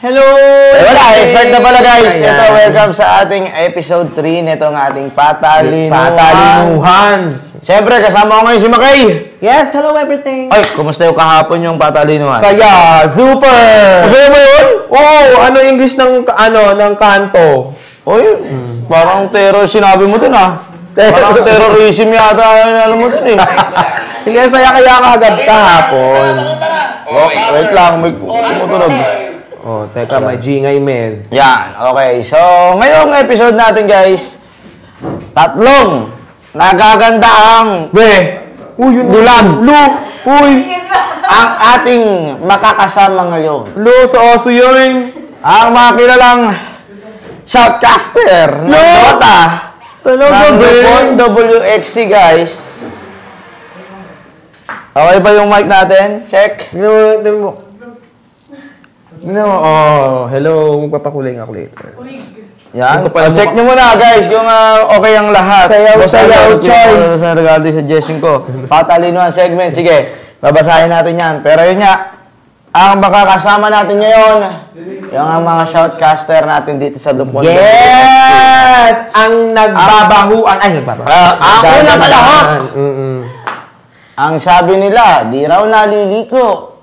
Hello! Wala, start na pala guys. Ito, welcome sa ating episode 3 nito ng ating Patalinuhan. Siyempre, kasama ko ngayon si Makay. Yes, hello everything. Ay, kumusta yung kahapon yung Patalinuhan? Saya, super! Masaya ba yun? Oo, ano English ng kanto? Oy, parang terror sinabi mo dun ah. Parang terrorism yata ano mo dun eh. Hindi, saya kaya kagad kahapon. Oh, wait lang, may tumutunog. Oh, teka, may Gingay Mez. Yan, okay. So, ngayong episode natin guys, tatlong nagagandaang Uy, yun bulag. Uy! Ang ating makakasama ngayon. Sa aso yun. Ang mga kilalang shoutcaster ng Dota. Talaga ng WXC guys. Okay ba yung mic natin? Check. Hello. Magpapakulay nga ako later. Yan. Check nyo muna guys kung okay ang lahat. Sayaw, Choy. Sa regalo sa Jessing ko. Patalinuhan segment. Sige, babasahin natin yan. Pero yun nga, ang makakasama natin ngayon, yung mga shoutcaster natin dito sa Lupon. Yes! Ang nagbabahuan. Ang una pa lahat. Ang sabi nila, di raw naliliko.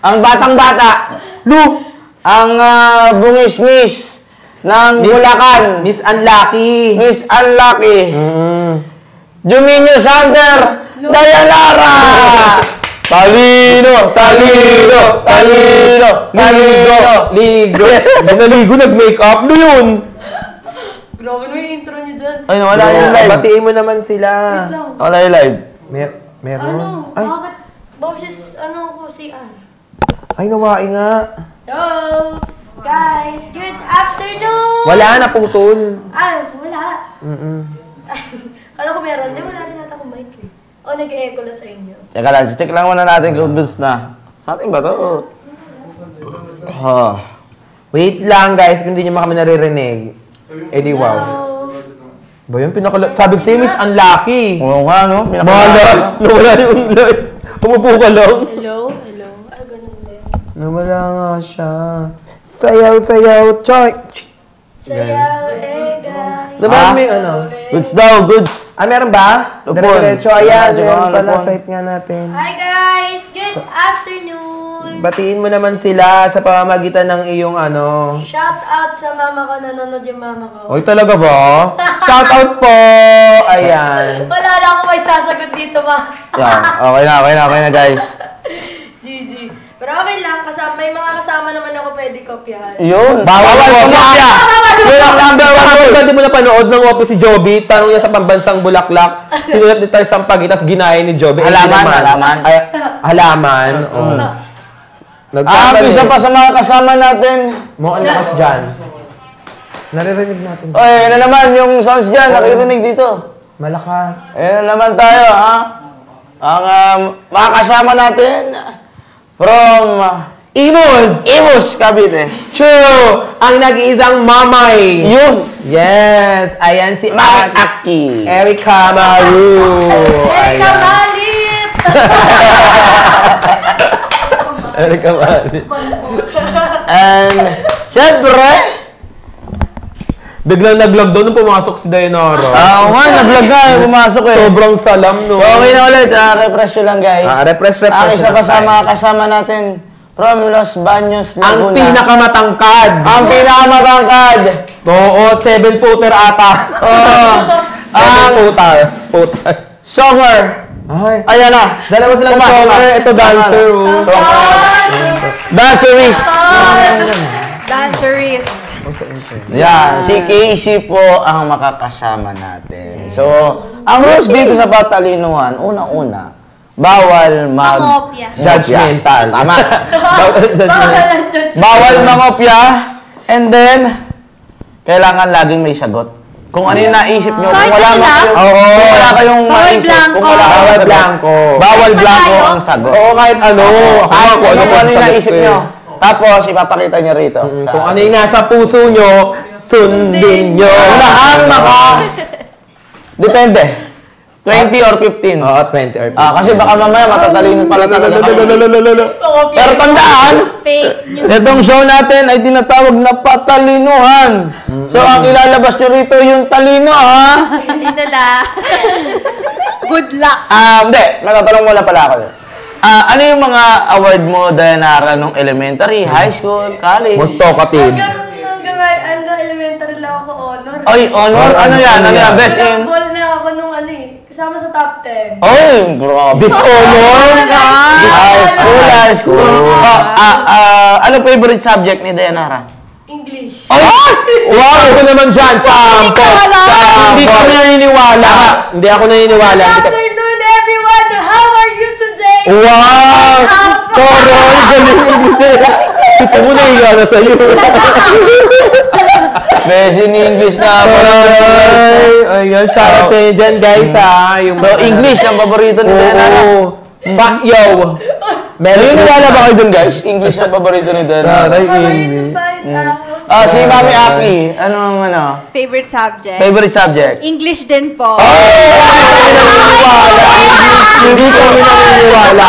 Ang batang-bata. Ang bungis-ngis ng Bulacan. Miss Unlucky. Miss Unlucky. Juminio Sander. Dayanara. Talino. Ligo. Naligo, nag-makeup. Ano yun? Grabe na yung intro niyo dyan. Ay, nawala yung live. Batiin mo naman sila. Wait lang. Wala yung live. Meron? Bakit? Boses, ko, CR. Ay, nawain nga. Hello! Guys, good afternoon! Wala na, putol. Wala. Kala ko meron. Di, wala rin natin akong mic eh. O, nag-e-echo lang sa inyo. Teka lang, check lang muna natin kung boost na. Sa atin ba to? Wait lang, guys, kung hindi nyo kami naririnig. Di wow. Ba yun, sabi ko sa'yo, Miss Unlucky. Oo nga, no? Malas! Nawala yung live. Umupo ka lang. Hello? Ay, ganun din. Nawala nga siya. Sayaw, choy. Sayaw, guys. Diba may Goods daw, goods. Meron ba? Lupon. Diretso, ayan. Meron pala, Lupon. site nga natin. Hi guys! Good afternoon! Batiin mo naman sila sa pamamagitan ng iyong Shout out sa mama ko, nanonood yung mama ko. Oy, talaga ba? Shout out po! Ayan. Wala na ako may sasagot dito, ma. Yan, okay na guys. GG. Pero okay lang, may mga kasama naman ako pwede kopyahan. Yun. Bawal kopya! Yun ang number one rule. Pwede mo na panood ng Opo si Joby, tanong niya sa pambansang Bulaklak, sinulat ni Tarzan Pagi, tas ginaya ni Joby. Halaman. Halaman. Isa pa sa mga kasama natin. Mo ang lakas dyan. Naririnig natin. Oy, ano naman yung sounds dyan, nakirinig dito. Malakas. Ayan na naman tayo, ha? Ang mga kasama natin from Imus, Cavite. True! Ang nag-iisang mamay. Yun. Yes. Ayan si Aki. Erica Maru. Erika Malit! Erica Maru. And, syempre, Biglang nag-lockdown nung pumasok si Dayanara. oo nga, nag-vlog na, pumasok eh. Sobrang salam, no? Okay na ulit, refresh lang guys. Refresh. Ang isa pa sa mga kasama natin from Los Baños, Laguna. Ang pinakamatangkad. Oo, 7-footer ata. Ang footer. Songer. Ayan na. Dalawa silang songer. Ito dancer. Dancerist. Dancerist. Yan, si Casey po ang makakasama natin. So, ang rules dito sa Patalinuhan, una-una, bawal judgmental. Tama. Bawal mangopya. And then, kailangan laging may sagot. Kung ano yung naisip nyo, kung wala kayong maisip, bawal blanco ang sagot. Oo, kahit ano. Kung ano yung naisip nyo. Tapos, ipapakita nyo rito. Kung ano yung nasa puso nyo, sundin nyo. Depende. 20 or 15? Oo, 20 or 15. Kasi baka mamaya matatalino pala talaga kami. Pero tandaan, itong show natin ay tinatawag na patalinuhan. So, ang ilalabas nyo rito yung talino, ha? Ito la. Good luck. Hindi, matatanong mo lang pala ako. Ano yung mga award mo, Dayanara, nung elementary, high school, college? Most talkative. Hanggang elementary lang ako honor. Ay, honor? Ano yan? Ano yan? Best in? Ball na ako nung kasama sa top 10. Ay, grabe. Dishonor? High school. Ano favorite subject ni Dayanara? English. Ay! Wow! Ako naman dyan, sample! Hindi ako naniniwala. Hindi ako naniniwala. Good afternoon, everyone! How are you today? Wow! Toroy! Galing English nila. Ito mo nahiya na sa'yo. Best in English nga pala. Ayun, shoutout sa inyo dyan, guys, ha. So, English ang paborito ni Dayanara. Yo! Naniniwala ba kayo dun, guys? English ang paborito ni Dayanara. Si Mami Aki, ano? Favorite subject? Favorite subject? English din po. Hindi kami naniniwala.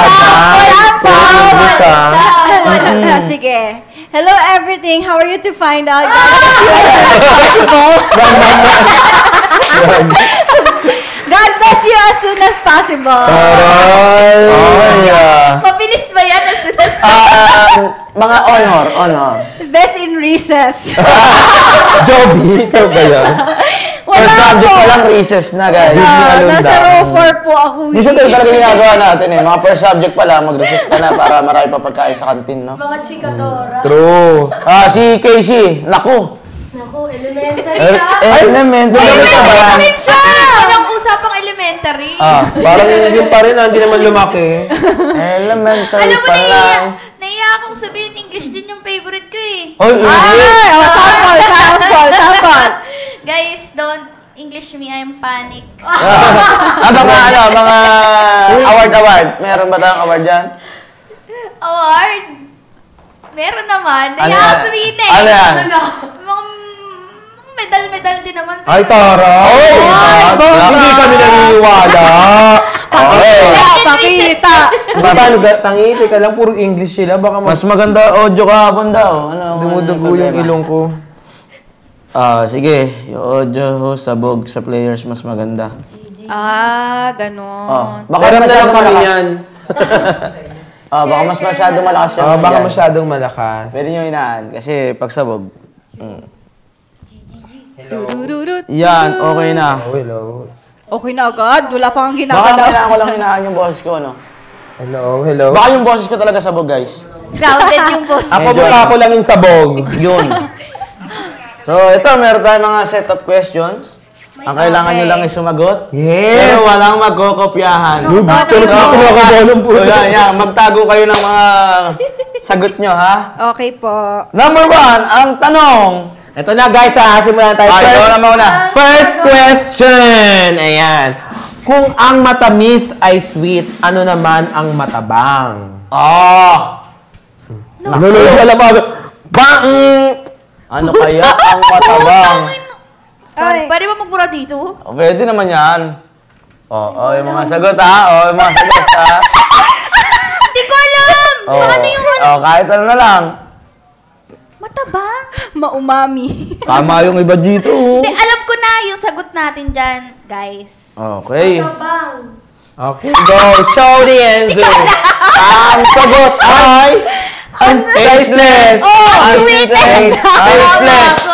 Sige. Hello everything. How are you to find out? God bless you as soon as possible. Mabilis ba yan as soon as possible? Mga honor. Best in recess. Joby, ikaw ba yan? First subject pa lang, recess na, guys. Nasa row 4 po ako. Minsan talaga ginagawa natin eh. Mga first subject pa lang, mag-recess ka na para marami pa pagkain sa kantin, no? Mga chikadora. True. Si Casey, naku. Naku, elementary ka. Elementary ka ba yan? siya! Walang usapang elementary. Parang yun pa rin, hindi naman lumaki. Elementary Alam mo, pa lang. naiya akong sabihin, English din yung favorite ko eh. Sample. Guys, don't English me, I'm panic. Mga award. Meron ba tayong award dyan? Award? Meron naman. Ano Naiya yan? ako sabihin eh. Ano yan? Mga medal din naman. Ay, tara! Hindi kami naniniwala. Pakita. Paano, tangiti ka lang, puro English sila. Baka Mas maganda audio kahapon daw. dumudugo yung ilong ko. Sige. Yung audio sabog sa players mas maganda. Ganon. Baka Pero masyadong kami malakas. yan. Baka mas masyadong malakas yan. Baka masyadong malakas. Pwede nyo inaan. Kasi pag sabog. Turururut. Yan, okay na. Hello. Okay na agad. Wala pang Baka ginagalaw. kailangan ko lang inaan yung boses ko, no? Hello. Baka yung boses ko talaga sabog, guys. Grounded yung boss. Ako mukha ko lang yung sabog. Yun. So, ito, meron tayong mga set of questions. Ang kailangan nyo lang ay sumagot. Yes! Pero walang magkokopyahan. Tulad ako nakabalong po. So, yan. Magtago kayo ng mga sagot nyo, ha? Okay po. Number 1, ang tanong. Ito na guys, simulan tayo. Ito na muna. First question! Ayan. Kung ang matamis ay sweet, ano naman ang matabang? Alam mo, bang! Ano kaya ang matabang? Pwede ba magbura dito? Pwede naman yan. Yung mga sagot, ha? Yung mga sagot, ha? Hindi ko alam! Ano yung Kahit ano na lang. matabang? Maumami. Tama yung iba dito. Hindi, alam ko na yung sagot natin dyan, guys. Okay. Okay, go. Show the answer. Ang sagot ay... tasteless. Sweet and tasteless.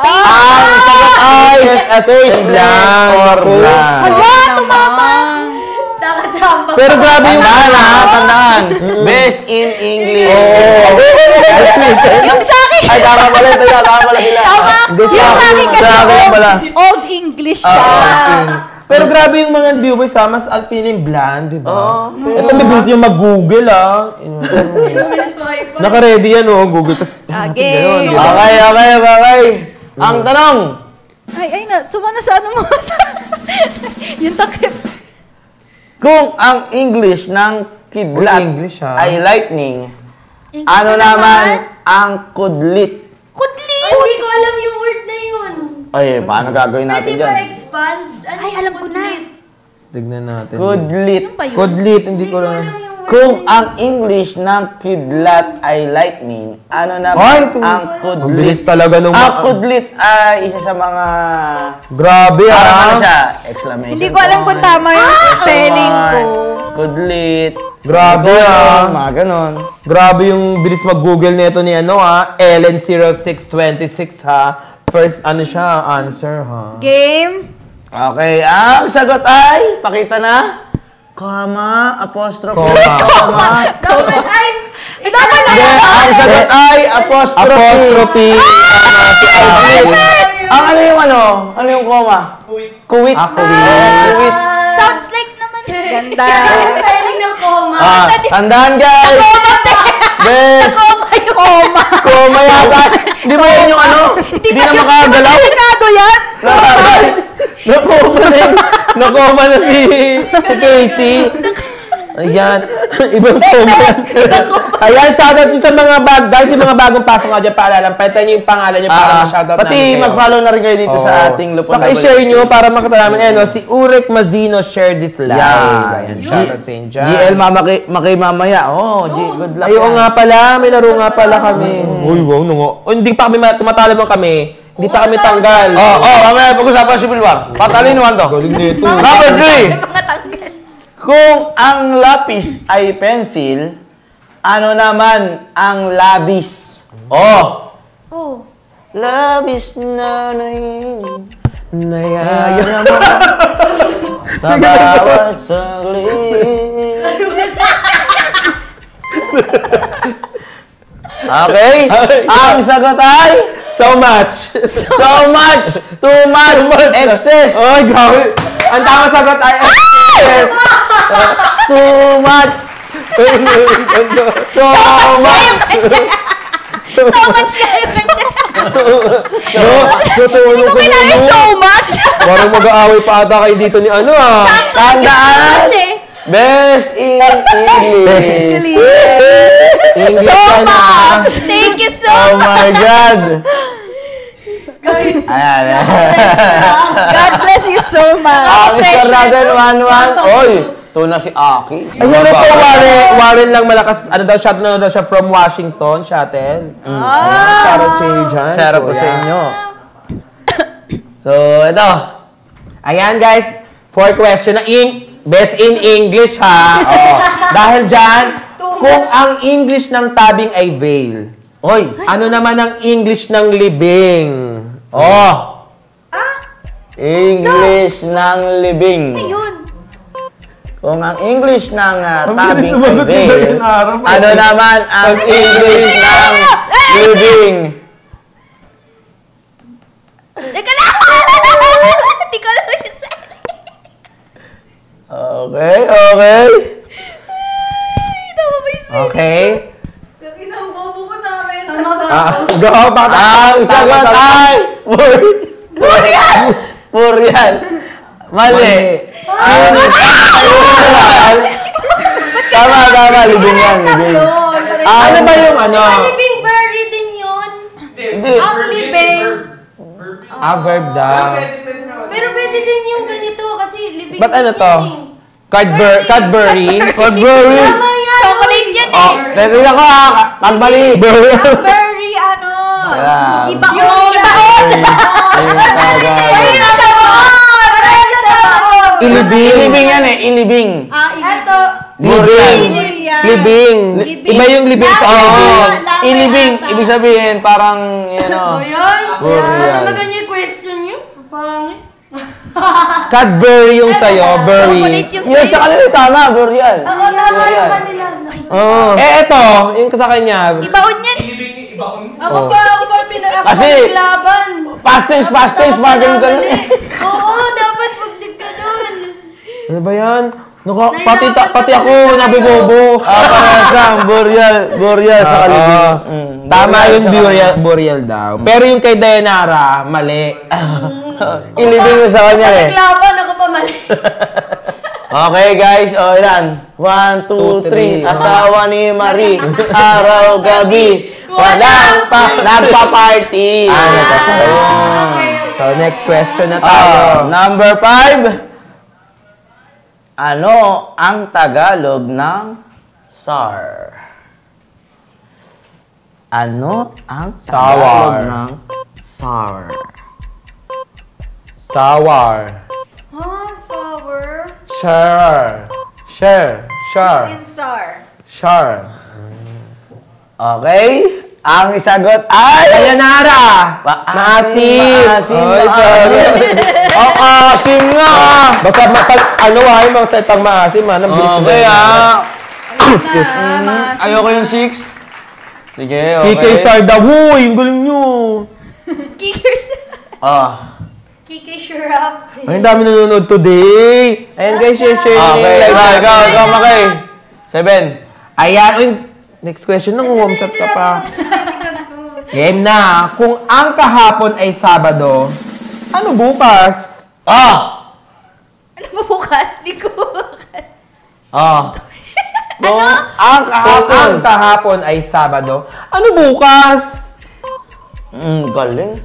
Ang sagot ay... Taste lang. Or blank. Tumama! Nakachamba. Pero grabe yung tandaan. Best in English. Yung sa akin. Ay, tama pala ito. Tama pala sila. Yung sa akin kasi Sa akin pala. old English siya. Pero grabe yung mga viewers ha, mas alpinin bland, di ba? Ito mabilis yung mag-google Naka-ready yan Google. Tas, Okay. Okay. Ang tanong. Ay, tumana sa ano mo. Yung takip. Kung ang English ng kidlat English, ha? ay lightning, English ano na naman ang kudlit? Kudlit! Hindi ko alam yung word na yun. Ay, paano gagawin natin Pwede dyan? ba expand? Ay, alam ko na. Tignan natin. Kudlit. Kudlit, hindi ko lang. Kung ang English ng kidlat ay lightning, ano naman ang Ang kudlit? bilis talaga nung... Ang kudlit ay isa sa mga... Grabe Parang ano siya? Exclamation. Hindi ko alam kung tama yung spelling ko. Kudlit. Grabe Mga ganon. Grabe yung bilis mag-google nito ni Ellen0626 ha. First, ano siya? Answer ha. Game. Okay, ang sagot ay, pakita na. Comma, apostrophe. Comma. Dapat ay... Dapat na Then, ang sagot ay apostrophe. Apostrophe. Ang ano yung ano? Ano yung comma? Kuwit. Kuwit. Kuwit. Sounds like naman. Ganda. Spelling ng coma. Tandaan guys. Best. Koma. Comma yata. Hindi mo yan yung ano? Hindi na makagalaw. Delikado yan. Nakoma na si Casey. Ayan. Ibang coma yan. Ayan, shoutout din sa mga guys, yung mga bagong pasok nga dyan, paalala. Palitan nyo yung pangalan nyo para ma-shoutout namin Pati mag-follow na rin kayo dito sa ating Lupon. Saka i-share nyo para makita namin. Ano, si Urek Mazino, share this live. Yeah. Ayan, shoutout sa inyo dyan. GL maki mamaya. Oh, good luck. Ayaw nga pala, may laro nga pala kami. Uy, wow, hindi pa kami tumatalo mo kami. Hindi pa kami tanggal. Mamaya pag-usapan si Bilwang. Patalinuhan to. Galing nito. Number 3. Mga tanggal. Kung ang lapis ay pencil, ano naman ang labis? Oh! Oh. Labis na Nayaya mo sa bawat saglit. Okay? Ang sagot ay so much. so much, too much, excess. Ay, grabe. Ang tama sagot ay excess. Too much. So much. So much kayo kanya. Hindi ko kailangan so much. Parang mag-aaway pa ata kayo dito ni ano ah. Tandaan. Best in English. English So ka na. much. Thank you so Oh much. my God. Ayan. God bless you so much. Score natin 1-1. Oy, ito na si Aki. Ayun na po, Warren lang malakas. Ano daw siya from Washington, shuttle. Shoutout sa inyo dyan. Shoutout po sa inyo. So, ito. Ayan guys, 4 question na best in English ha. Dahil dyan, kung ang English ng tabing ay veil, ano naman ang English ng libing? English ng libing. Ayun. Kung ang English ng tabing ay veil, ano naman ang English ng libing? Teka lang. Hindi ko alam yung Okay. tama ba yung spelling? Okay? Inambobo ko namin. Go, Ang sagot ay Burial. Mali. Tama, libing yan, libing. Ano ba yung ano? Living berry din yun. Hindi. Ang living. Verb daw. Pero pwede din yung ganito kasi living. Ba't ano to? Cadbury. Cadbury. Tama yan. Chocolate yan eh. Tignan ko ha. Cadbury. Berry ano. Ayan. Ibaon. Ilibing yan eh, ilibing. Ito. Libing. Iba yung libing sa libing. Ilibing. Ibig sabihin, parang, Ayan. Burial. Ano ganyan yung question nyo? Pangit. Cadbury yung sa'yo, berry. Chocolate yung Yung sa sa'yo. kanila, tama, Burial. Oo, tama yung kanila. Ito, yung sa kanya. Ibaon yan. Ako pa Kasi- laban. Past tense, mga ganun ka lang. Oo, dapat magdig ka dun. Ano ba yan? Pati ako, nabigobo. Parang kang, Burial sa kalibing. Tama yung burial daw. Pero yung kay Dayanara, mali. Ilibing mo sa kanya eh. Naglaban ako pa mali. Okay guys, ilan? 1, 2, 3. Asawa ni Marie, araw, gabi, walang nagpa-party. So, next question na tayo. Number 5. Ano ang Tagalog ng SAR? Ano ang Tagalog ng SAR? Sour. Sour. Share. Insar. Share. Okay? Ang isagot ay... Sayonara. Maasim. Ang asim nga! Basta, mga salitang maasim, ha? Okay, ayoko yung 6. Sige, okay. Kikay Sarda. Huy, ang galing nyo. Kickers. Kiki Shurap. Ay, ang dami nanonood today. Ayan guys, share. Okay, ikaw, Makay. 7. Ayan, uy, next question, nang-warms up ka pa. Game na. Kung ang kahapon ay Sabado, ano bukas? Ano ba bukas? Liko bukas. Kung ang Kung ang kahapon ay Sabado, ano bukas? Galing.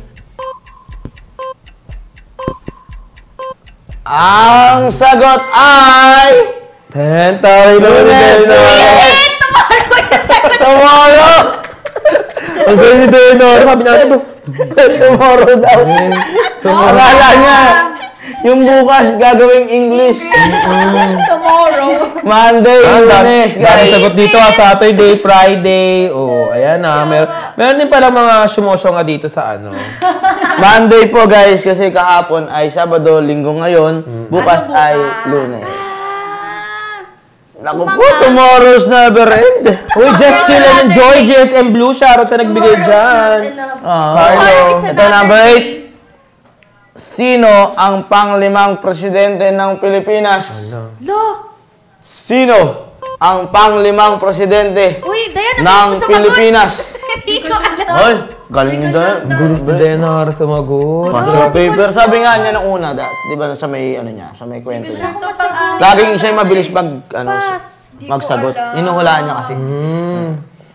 Ang sagot ay... Lunes. Tomorrow yung sagot. Tomorrow! Ang galing ni Denor. Sabi natin ito. Tomorrow daw. Akala niya, yung bukas gagawing English. Tomorrow. Monday, Lunes, Dahil guys. sagot dito, Saturday, Friday. Oh, ayan na. Meron din pala mga sumosyo nga dito sa ano. Monday po, guys, kasi kahapon ay Sabado, Linggo ngayon. Bukas Ano bukas? ay Lunes. Naku po, tomorrow's never end. Uy, just chill and enjoy. GSM Blue, shoutout sa nagbigay dyan. Tomorrow is Ito, another number day. 8. Sino ang pang-5 presidente ng Pilipinas? Lo. Sino ang pang-5 presidente Uy, Diana, ng gusto Pilipinas? Hindi ko alam. Ay, galing din. Gulis ni Denor sumagot. Sa paper. Sabi nga niya nung una, di ba sa may, ano niya, sa may kwento niya. Ito pang Laging siya mabilis Pass. magsagot. Di ko alam. Inuhulaan niya kasi.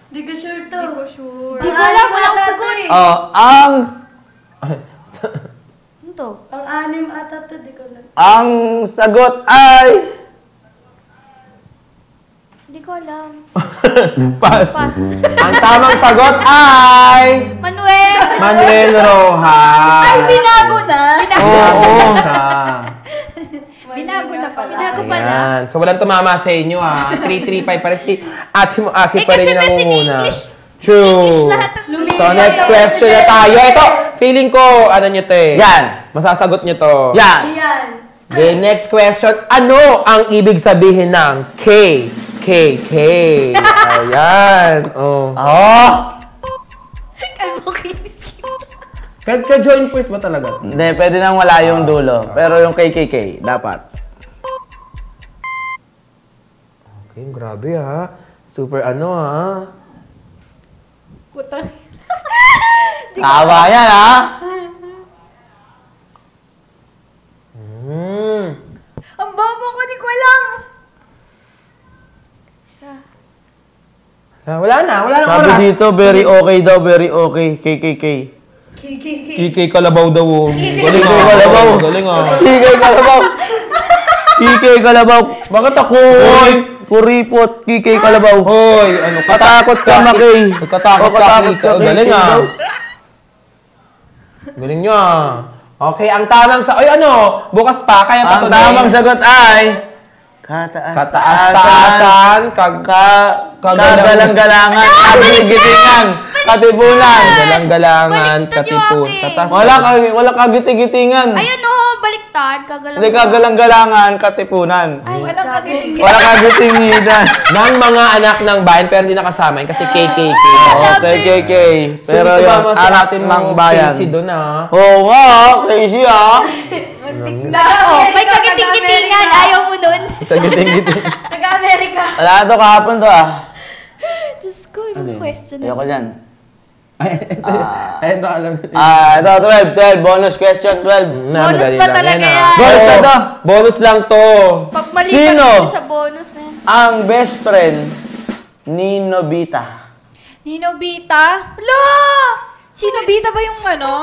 Di ko sure to. Di ko sure. Di ko alam, wala akong sagot. Ang Ano to? Ang 6 ata to, di ko alam. ang sagot ay Hindi ko alam. Pass. Pass. Ang tamang sagot ay Manuel Rojas. Ay, binago na! Oo. Binago na pala. Binago pala. Ayan. So, walang tumama sa inyo, ha. 3-3-5 pa rin si Ate mo, Aki Eh, pa rin kasi yung best in nangunguna. English. True. English lahat ang So, next question na tayo. Ito, feeling ko, ano nyo to eh. yan. Masasagot nyo to. Yan. Yan. Okay, next question. Ano ang ibig sabihin ng K? Ayan. Oh. Kalbo kinis. Ka-join voice ba talaga? Hindi, pwede nang wala yung dulo. Pero yung KKK, dapat. Okay, grabe ha. Super ano ha. Putang. Tawa yan, ha? Ang bobo ko, di ko alam. Wala na Sabi oras. dito, very okay daw, very okay. KKK. Kikay Kalabaw daw. Galing Kikay Kalabaw. Galing ah. KK Kalabaw. KK Kalabaw. Bakit ako? Hoy, puripot, KK Kalabaw. Hoy, ano ka? Katakot ka, Makay. Nagkatakot ka. Katakot ka, Galing KK ah. daw. Galing nyo ah. Okay, ang tamang sa... Ay ano, bukas pa, kaya pa Ang tamang sagot ay... Kataas-taasan, kagalang-galangan, kagiting-gitingan, katipunan. Galang-galangan, Baliktad yung katipon. akin. Wala kagiting-gitingan. Ayan o, baliktad. Hindi kagalang-galangan, katipunan. Ay, Walang kagiting. Wala kagiting-gitan. Ng mga anak ng bayan, pero hindi nakasama yun kasi KKK. Okay, KK. Pero yung anak ng bayan. Casey doon ah. Oo nga, crazy ah. Oh, may kagiting-gitingan. Ayaw mo nun. Kagiting-giting. Taga-Amerika. Wala to kahapon to ah. Diyos ko, ibang question. Ayoko dyan. Ayun na alam nyo. Ito, 12. Bonus question, 12. Bonus pa talaga yan. Bonus na to. Bonus lang to. Pag mali Sino? pa sa bonus na yan. Ang best friend ni Nobita. Ninobita? Ala! Si Nobita ba yung ano?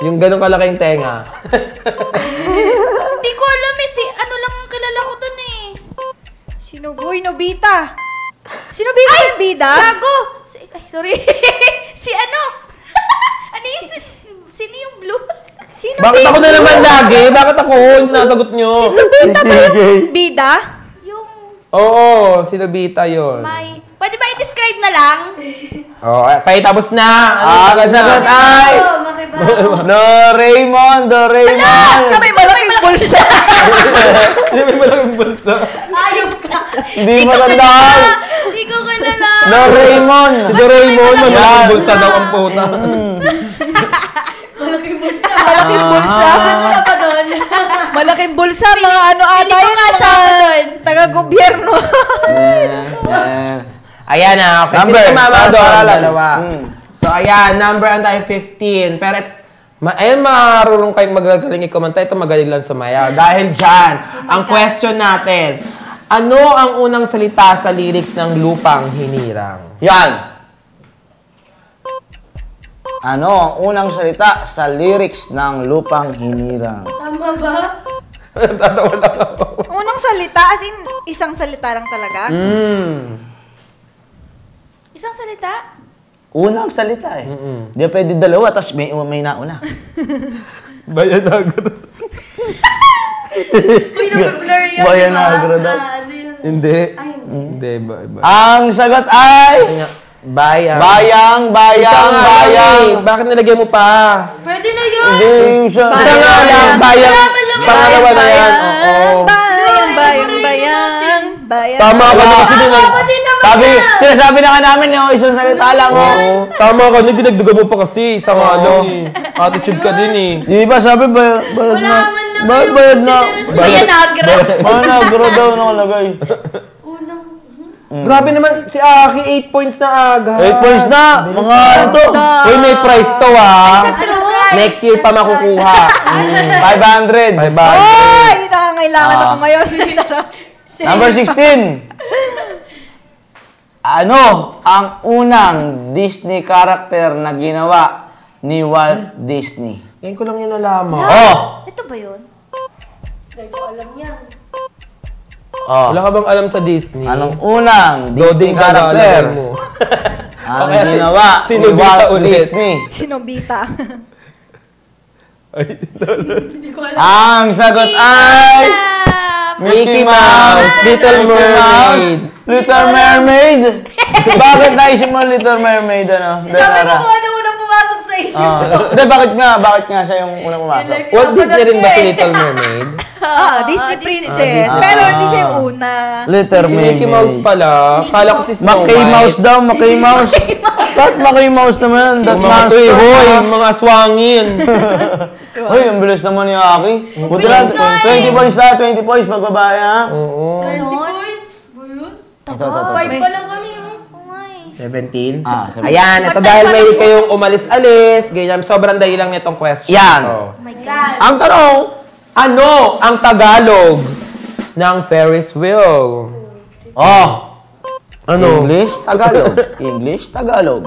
Yung ganun kalaking tenga. Hindi ko alam eh. Ano lang ang kilala kilala ko dun eh. Sino boy? Nobita. Si Nobita yung bida? Gago! Sorry. Si ano? Ano yung... Sino yung blue? Sino Bakit bida? ako na naman lagi? Bakit ako? Yung sinasagot nyo? Si Nobita ba yung bida? Yung Oo, si Nobita yun. may... Pwede ba i-describe na lang? Oo, tapos na. Ang sagot ay... Doraemon, Doraemon. Sabi, malaking bulsa. Hindi may malaking bulsa. Ayop ka! Hindi mo tandaan. Hindi ko kilala. Doraemon. Si Doraemon, Yan. malaking bulsa daw ang puta. Malaking bulsa. Malaking bulsa. Basta pa doon. Malaking bulsa. Mga ano ata ko yun. nga siya ako doon. Taga-gobyerno. Ayan na, okay. Number. Sino tumama doon? Para lang. Dalawa. So, ayan, number ang tayo 15. Pero, ayan, marunong kayong magagaling i-comment. Ito magaling lang sumayaw. Dahil dyan, ang question natin, ano ang unang salita sa lyrics ng Lupang Hinirang? Yan. Ano ang unang salita sa lyrics ng Lupang Hinirang? Tama ba? Tatawa lang ako. Unang salita, as in, isang salita lang talaga. Isang salita? Unang salita eh. Hindi pwede dalawa, tapos may nauna. Bayan agro. Uy, nag-blur yan, Bayan diba? agro daw. Ano yun? Hindi. Ay, Hindi, iba. Ang sagot ay... Bayang. Bayang. Bakit nilagyan mo pa? pwede na yun! Hindi siya. Ito nga lang, bayang. Pangalawa na yan. Oo. Bayang. Tama ka na kasi din. Sinasabi na nga namin yung isang salita lang. Oo. Tama ka na, dinagdagan mo pa kasi. Isa nga lang eh. Attitude ka din eh. Di ba sabi bayad na? Bayad na. Bayan agra. Bayad na, garo daw nakalagay. Grabe naman, si Aki, 8 points na aga. 8 points na. Mga ano to? Uy, may prize to ah. True. Next year pa makukuha. 500. Oy! Nakangailangan ako ngayon. Sarap. Number 16. Ano ang unang Disney character na ginawa ni Walt Disney? Ngayon ko lang yun nalaman. Oh! Ito ba yun? Hindi ko alam yan. Oh. Wala ka bang alam sa Disney? Anong unang Disney Doding character character mo. ang Okay, ginawa si ni Nobita Walt ulit. Disney? Si Nobita. Hindi ko alam. Ang sagot ay... Mickey Mouse, Little Mermaid. Little Mermaid? Bakit naisip mo Little Mermaid, ano? Sabi mo kung ano unang pumasok sa isip ko. Hindi, bakit nga siya yung unang pumasok? Walt Disney rin ba si Little Mermaid? Disney princess. Pero hindi siya yung una. Little Si Mermaid. Mickey Mouse pala. Kala ko si Snow Mickey White. Mouse daw, Mickey Mouse. Bakit Mickey Mouse naman? That Yung mga monster. hoy, mga aswangin. Hoy, ang bilis naman ni Aki. Buti lang, 20 points na, 20 points, magbabae ha? Oo. 20 points? Ba yun? Ito. 5 pa lang kami, oh. 17? Ah, 17. Ayan, ito dahil may kayong umalis-alis, ganyan, sobrang dali lang nitong question. Yan. Oh. Oh my God. Ang tanong, Ano ang Tagalog ng Ferris wheel? oh, Ano? English, Tagalog. English, Tagalog.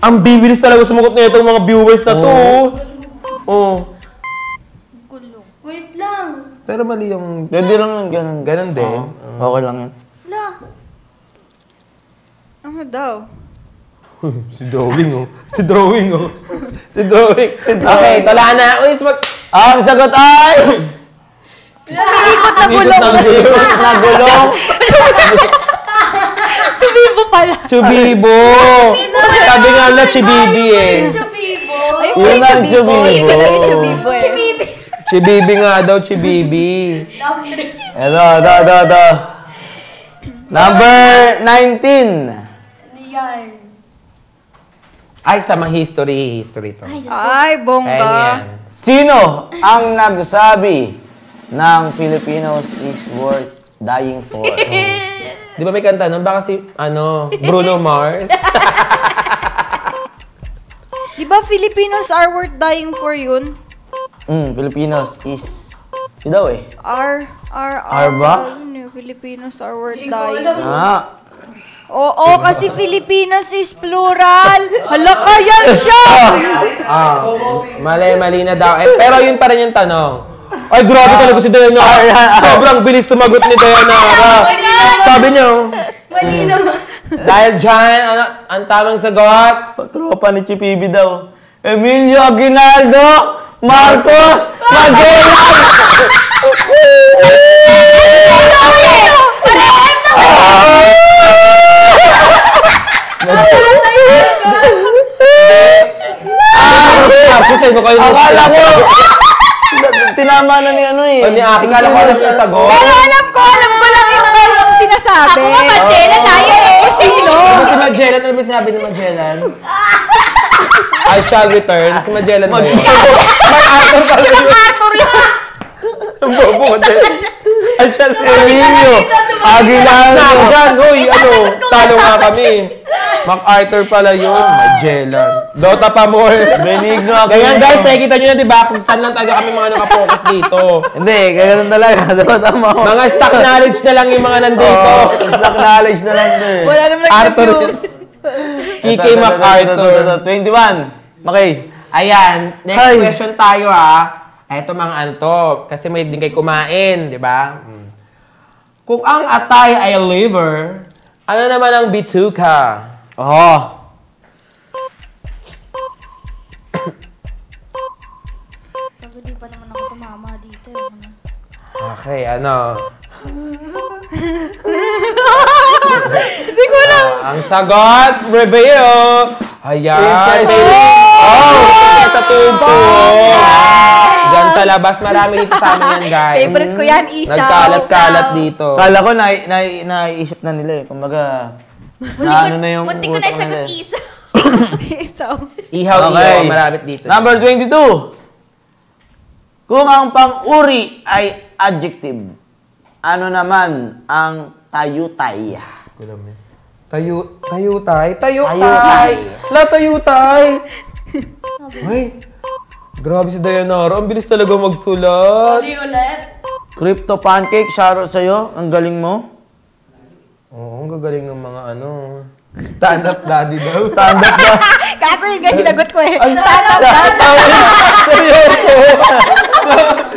Ang bibilis talaga sumagot na itong mga viewers na to. Oh. Gulong. Wait lang. Pero mali yung... Pwede lang yun, ganun. Ganon din. Okay lang yun. La. Ano daw? Si Drawing, oh. Si Drawing, oh. Si Drawing. Okay, tala na. Uy, Ang sagot ay... Umiikot na gulong. na gulong. Chubibo pala. Chubibo. Sabi nga na Chibibi eh. Chubibo. Ayun Yun siya ang yung Chubibo. Chubibo eh. Chibibi. Chibibi nga daw, Chibibi. Ito. Number 19. Yan. Ay, sama history to. Ay, Diyos ko. Ay, Ayan bongga. yan. Sino ang nagsabi ng Filipinos is worth dying for? Di ba may kanta nun? Baka si, Bruno Mars? Di ba Filipinos are worth dying for yun? Filipinos is... Yun daw eh. Are ba? Filipinos are worth dying. Ah. Oo, kasi Filipinos is plural. Hala ka yan siya! Mali na daw. Pero yun pa rin yung tanong. Ay, grabe talaga si Dayanara. Sobrang bilis sumagot ni Dayanara. Sabi niyo. Malino. Dahil dyan, ano, ang tamang sagot? Tropa ni Chipibi daw. Emilio Aguinaldo Marcos Magellan! Marcos, sa'yo kayo. Akala ko! Tinama na ni ano eh. Ni Aki, kala ko alam niya sagot. Pero alam ko lang yung sinasabi. Ako nga, Magellan, layo eh. Sino? Si Magellan, ano ba sinabi ni Magellan? I shall return. Si Magellan ba yun? May Arthur pala yun. Arthur yun. Ang bobo ko din. I shall Emilio Aguinaldo. Diyan, hoy, ano, talo nga kami. MacArthur pala yun. Magellan. Dota pa more. Benigno ako. Ganyan guys, nakikita nyo na diba kung saan lang talaga kami mga nakapokus dito. Hindi, ganyan talaga. Tama ako. Mga stock knowledge na lang yung mga nandito. Stock knowledge na lang ito eh. Wala naman Arthur. Kiki Ito, MacArthur. 21. Makay. Ayan, next Ay. question tayo Eto mga ano to, kasi may din kayo kumain, di ba? Kung ang atay ay liver, ano naman ang bituka? Oo. Pag di pa naman ako tumama dito. Okay, ano? Hindi ko alam. Ang sagot, reveal! Ayan! Sa tuto! Diyan sa labas, marami dito sa amin yan, guys. Favorite ko yan, isaw. Nagkalat-kalat dito. Kala ko naiisip na nila eh. Kumbaga, ano na yung Muntik ko na utak sagot nila eh. isa. Isaw. Ihaw-ihaw, marami dito. Number 22. Kung ang pang-uri ay adjective, ano naman ang tayutay? Tayutay? Tayutay. La tayutay! Ay, grabe si Dayanara. Ang bilis talaga magsulat. Ulit. Crypto pancake, shoutout sa'yo. Ang galing mo. Oo, ang gagaling ng mga ano. Stand-up daddy daw. Stand-up na. Kako yun nga sinagot ko eh. Seryoso!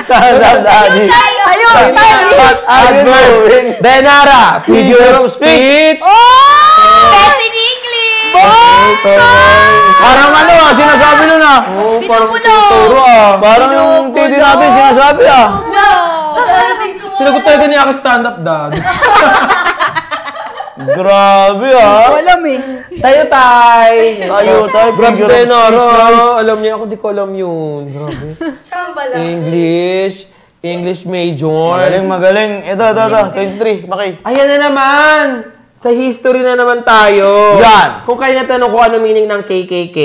Stand-up daddy. Ayun, What are you doing? Dayanara, figure of speech! Best in English! Parang ano sinasabi nun Oh, parang Binubulo. tinuturo Parang yung titi natin sinasabi No! Sinagot talaga niya ako stand-up daddy. Grabe Alam eh. Tayutay! Tayutay, Grabe si figure of speech, Dayanara. guys. Alam niya ako, di ko alam yun. Grabe. Chamba lang. English major. Magaling. Ito. 23. Makay. Ayan na naman! Sa history na naman tayo. Yan. Kung kayo natanong kung ano meaning ng KKK,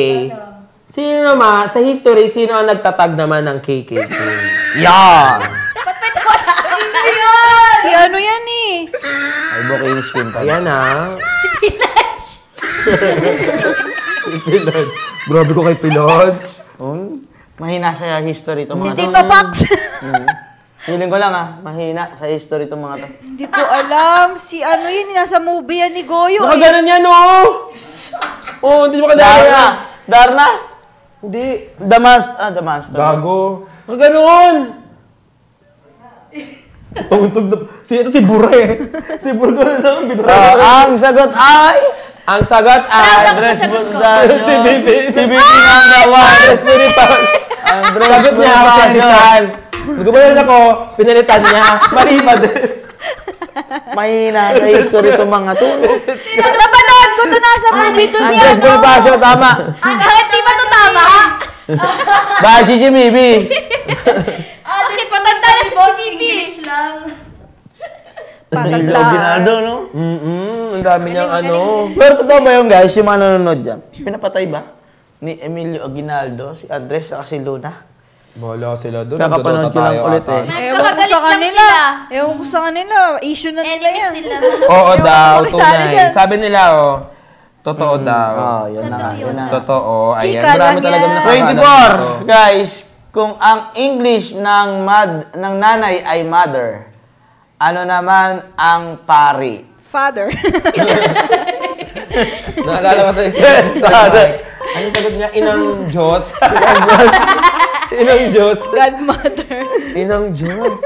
sino naman, sa history, sino ang nagtatag naman ng KKK? Yan. Ba't may tumatawa? Si ano yan eh. Ay, bukay skin pa. Ayan Si Pinach! Pilod. Grabe ko kay Pilod. Mahina sa history itong Si mga to. Tito Pax. Feeling ko lang mahina sa history itong mga to. Hindi ko alam. Si ano yun, nasa movie yan ni Goyo eh. Nakaganon yan, oh! Oh, hindi mo kadaya. Darna? Hindi. The Master. Bago. Nakaganon! Tungtog na. Si Bure. Si Bure ko na lang. Ang sagot ay... Ang sagot ay... Proud ako sa sagot ko. Si Bibi. Si Bibi ng Andres Espirital. Andres Sagot niya ako si Rizal. Nagkumalan ako, pinalitan niya. Mali pa din. Mahina sa history itong mga to. Napanood ko to nasa movie to niya. Andres Bonifacio, tama. Bakit di ba ito tama? Bashi si Bibi. Bakit matanda na si Bibi? English lang. Emilio Aguinaldo, no? Ang dami niyang ano. Pero totoo ba yung guys, yung mga nanonood dyan? Pinapatay ba? Ni Emilio Aguinaldo, si Andres, at si Luna? Bahala sila doon. Kakapanood ko lang ulit eh. Nagkakagalit lang sila. Ewan ko sa kanila. Issue na nila Enemies yan. sila. Oo Ewan daw, ko makisali tunay. dyan. Sabi nila, totoo daw. Yun na nga, yun na nga. Totoo. Ayan, Chika marami lang talagang yan. nakakaalam 24, guys. Kung ang English ng nanay ay mother, ano naman ang pari? Father. Naalala ko sa isa. Ano sagot niya? Inang Diyos. Inang Diyos. Godmother. Inang Diyos.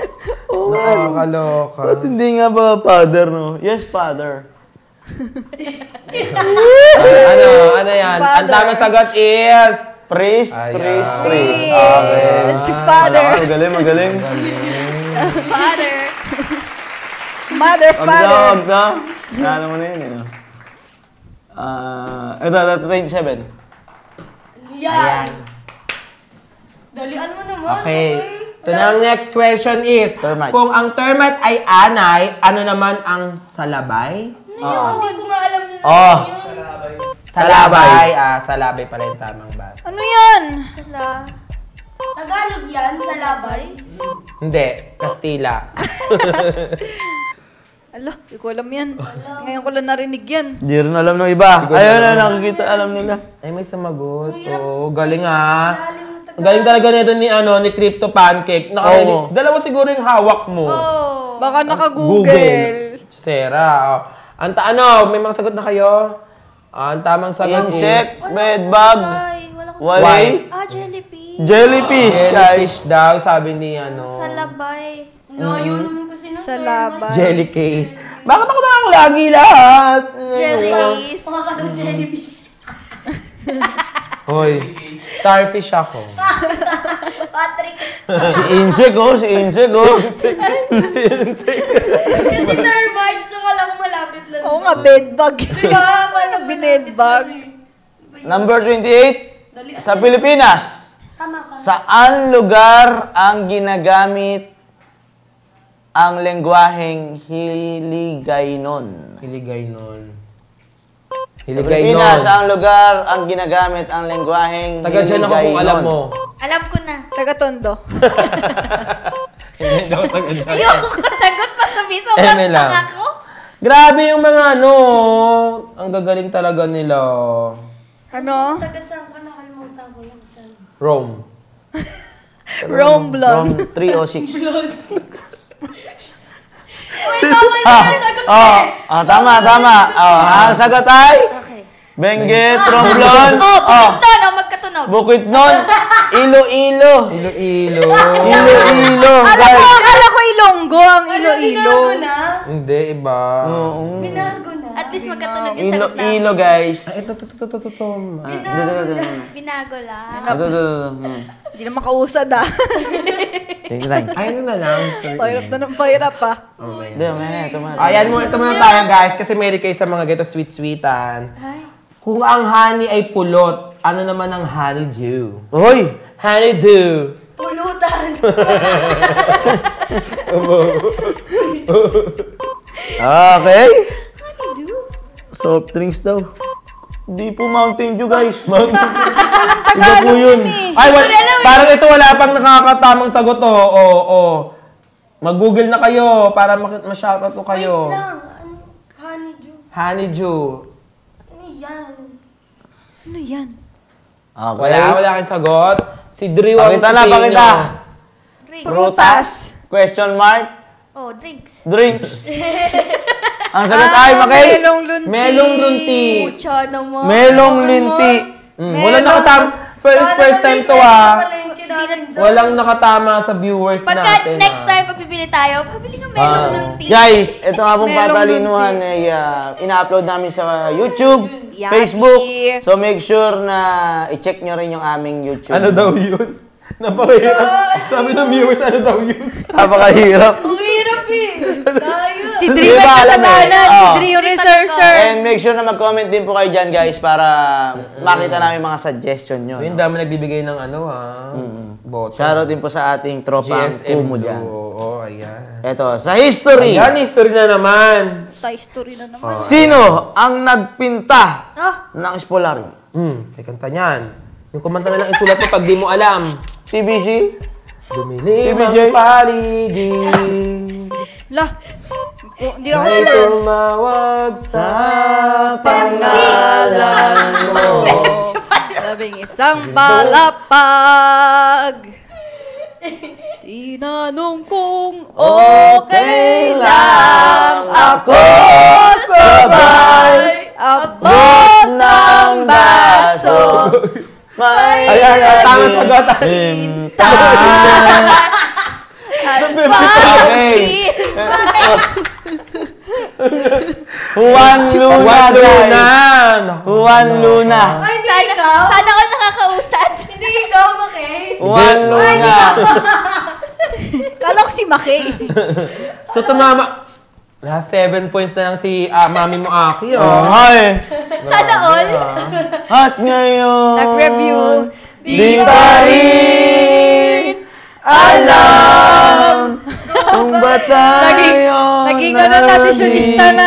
Nakakaloka. Ba't hindi nga ba father, no? Yes, father. Ano yan? Ang tamang sagot is... Priest, Ayan. priest. It's father. Magaling. Father. Mother, father. Alam mo na yun, eh. Ito, 27. Yan. Dalian mo naman. Okay. Ito na ang next question is, Termite. kung ang termite ay anay, ano naman ang salabay? Hindi ko nga alam na Oh. yun. Salabay. Salabay pala yung tamang basa. Ano yan? Tagalog yan, sa labay. Hindi, Kastila. Ala, hindi ko alam yan. Ngayon ko lang narinig yan. Hindi rin alam ng iba. Ayun na, nakikita, alam nila. Ay, may sumagot. Oo, galing Ang galing talaga nito ni Crypto Pancake. Dalawa siguro yung hawak mo. Oh. Baka naka-Google. Sera. May mga sagot na kayo? Ang tamang sagot is... Insect, bedbug, White. wali, Jellyfish. jellyfish, guys. Jellyfish daw, sabi ni Salabay. Yun naman kasi Sa laban. Jelly cake. Bakit ako na lang lagi lahat? Jellies. Mga ka daw jellyfish. Hoy, starfish ako. Patrick. Si insect, Kasi termite, tsaka lang malapit lang. Oo nga, bedbug. Paano binedbug? Number 28, sa Pilipinas. Tama ka. Saan lugar ang ginagamit ang lengguaheng Hiligaynon? Hiligaynon. Sa Pilipinas, saan lugar ang ginagamit ang lengguaheng Taga dyan ako kung alam mo. Alam ko na. Taga-tondo. Hindi ako taga dyan. Ayoko ko sagot pa sabihin sa Eme lang. ako. Grabe yung mga ang gagaling talaga nila. Ano? Taga saan ka, nakalimutan ko lang saan. Rome. Rome blood. From 306. Uy, tama na yung sagot eh. Tama. Ang sagot ay Okay. Benguet, Romblon, Bukidnon. Magkatunog. Bukidnon, Iloilo. Iloilo. Iloilo, guys. Akala ko Ilonggo ang Iloilo. Binago na. Hindi, iba. Binago na. At least magkatunog yung sagot na. Ilo, guys. Ito. Binago lang. Hindi naman kausad ah. Ay, ano na lang. Pahirap na ng pahirap ah. Ayan mo, ito muna tayo guys. Kasi may kayo sa mga gato sweet-sweetan. Ay. Kung ang honey ay pulot, ano naman ang honeydew? Hoy! Honeydew. Pulutan. Okay. Soft drinks daw. Di po Mountain Dew, guys. Iba po yun. Ay, parang ito wala pang nakakatamang sagot. Mag-google na kayo para ma-shoutout ko kayo. Wait lang. Honeydew. Honeydew. Ano yan? Ano yan? Okay. Wala kang sagot. Si Drew ang Pakita. Drinks. Prutas. Question mark. Oh, drinks. Drinks. Ang sagot ay, Makay. Melong lunti. Melong lunti. Pucha naman. Melong linti. Walang nakatama. First time to Walang nakatama sa viewers Pagka natin. next time pagbibili tayo, pabili ka melong lunti. Guys, ito nga pong Melong patalinuhan ay ina-upload namin sa YouTube, Yummy. Facebook. So make sure na i-check nyo rin yung aming YouTube. Ano daw yun? Napakahirap. Sabi ng viewers, ano daw yun? Napakahirap. Ang hirap eh. Tayo. Si Drew may Di ba alam eh? kasalanan. Si Oh. Drew yung researcher. And make sure na mag-comment din po kayo dyan, guys, para makita namin mga suggestion nyo. Yung dami nagbibigay ng boto. Shoutout din po sa ating tropang GSM Kumu dyan. Oo, ayan. Eto, sa history. Ayan, history na naman. Toy story na naman. Sino ang nagpinta Ah, ng espolario? May kanta niyan. Yung kumanta na lang isulat mo pag di mo alam. TBC? Dumilim TBJ? ang paligid. Lah. Hindi ako Ay sure. tumawag sa Pangalan mo. Labing isang palapag. Tinanong kong okay lang ako sabay. Abot ng baso. May Ayan, tama sagot. Okay. Juan Luna. Juan Luna. Ay, hindi ikaw. Sana ako nakakausad. Hindi ikaw, okay? Juan Luna. Kala ko si Makay. So, tumama. Last 7 points na lang si mami mo, Aki. Ay. Sana all. At ngayon. Nag-review. Di pa rin alam kung ba tayo naging ano na, sesyonista na.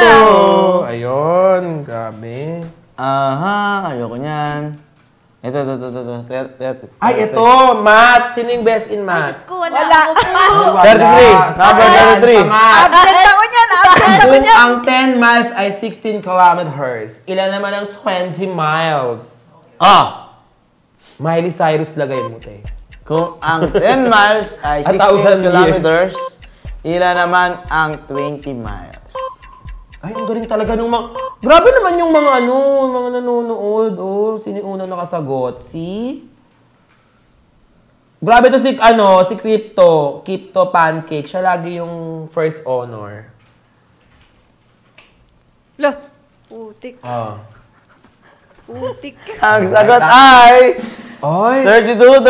Ayun, grabe. Aha, ayoko niyan. Ito. Ay, ito, math. Sino yung best in math? Diyos ko, wala Wala. ako pa. 33. Number 33. Absent ako niyan. Kung ang 10 miles ay 16 kilometers, ilan naman ang 20 miles? Miley Cyrus lagay mo, te. Kung ang 10 miles ay 1,000 16 kilometers, ilan naman ang 20 miles? Ay, ang galing talaga nung mga... Grabe naman yung mga mga nanonood. Oh, sino yung unang nakasagot? Si... Grabe to si Crypto Pancake. Siya lagi yung first honor. Lo. Putik. Ang sagot ay... Ay! 32.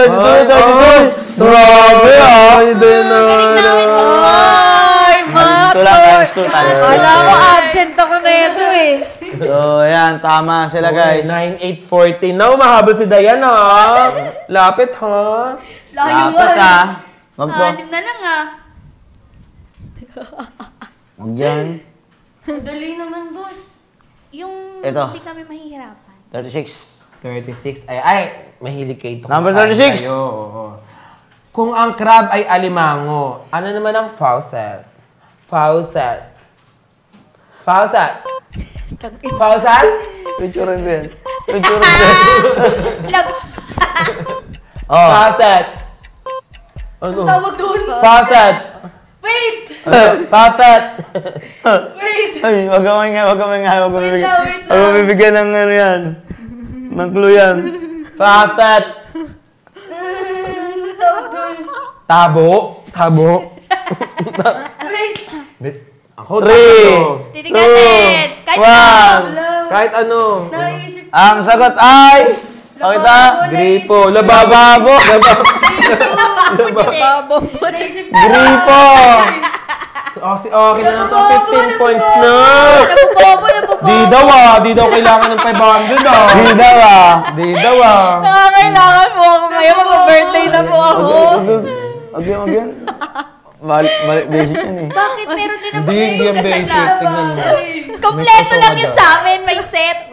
Grabe Hindi na. Ay, Times 2 tayo. Wala ko, absent ako na ito eh. So, ayan, tama sila guys. 9,840. Now, mahabol si Dayan, ha? Lapit, ha? Dapat ah. Wag po. 6 na lang ah. Wag yan. Dali naman, boss. Yung Ito. hindi kami mahihirapan. 36. 36. Ay, mahilig kayo. Number 36. Kayo, oo. Kung ang crab ay alimango, ano naman ang faucet? Faucet. Picture din. Faucet. Ano? Tawag doon. Faucet. Wait! Faucet. Wait! Ay, wag mo Wait lang. bibigyan ng ano yan. Ng clue yan. Faucet. Tawag doon. Tabo. Wait! Ako, 3, Titigatin! Kahit 1. Kahit ano. Naisip Ang sagot ay... Pakita. Gripo. Lababo. Naisip Gripo. Si Aki na lang to. 15 points na. Nabubobo. Di daw kailangan ng 500 ah. Di daw ah. Nakakailangan po ako ngayon. Mag-birthday na po ako. Agyan. Basic yan eh. Bakit meron din naman Hindi yung basic. Tingnan mo. Kompleto lang yung sa amin. May set.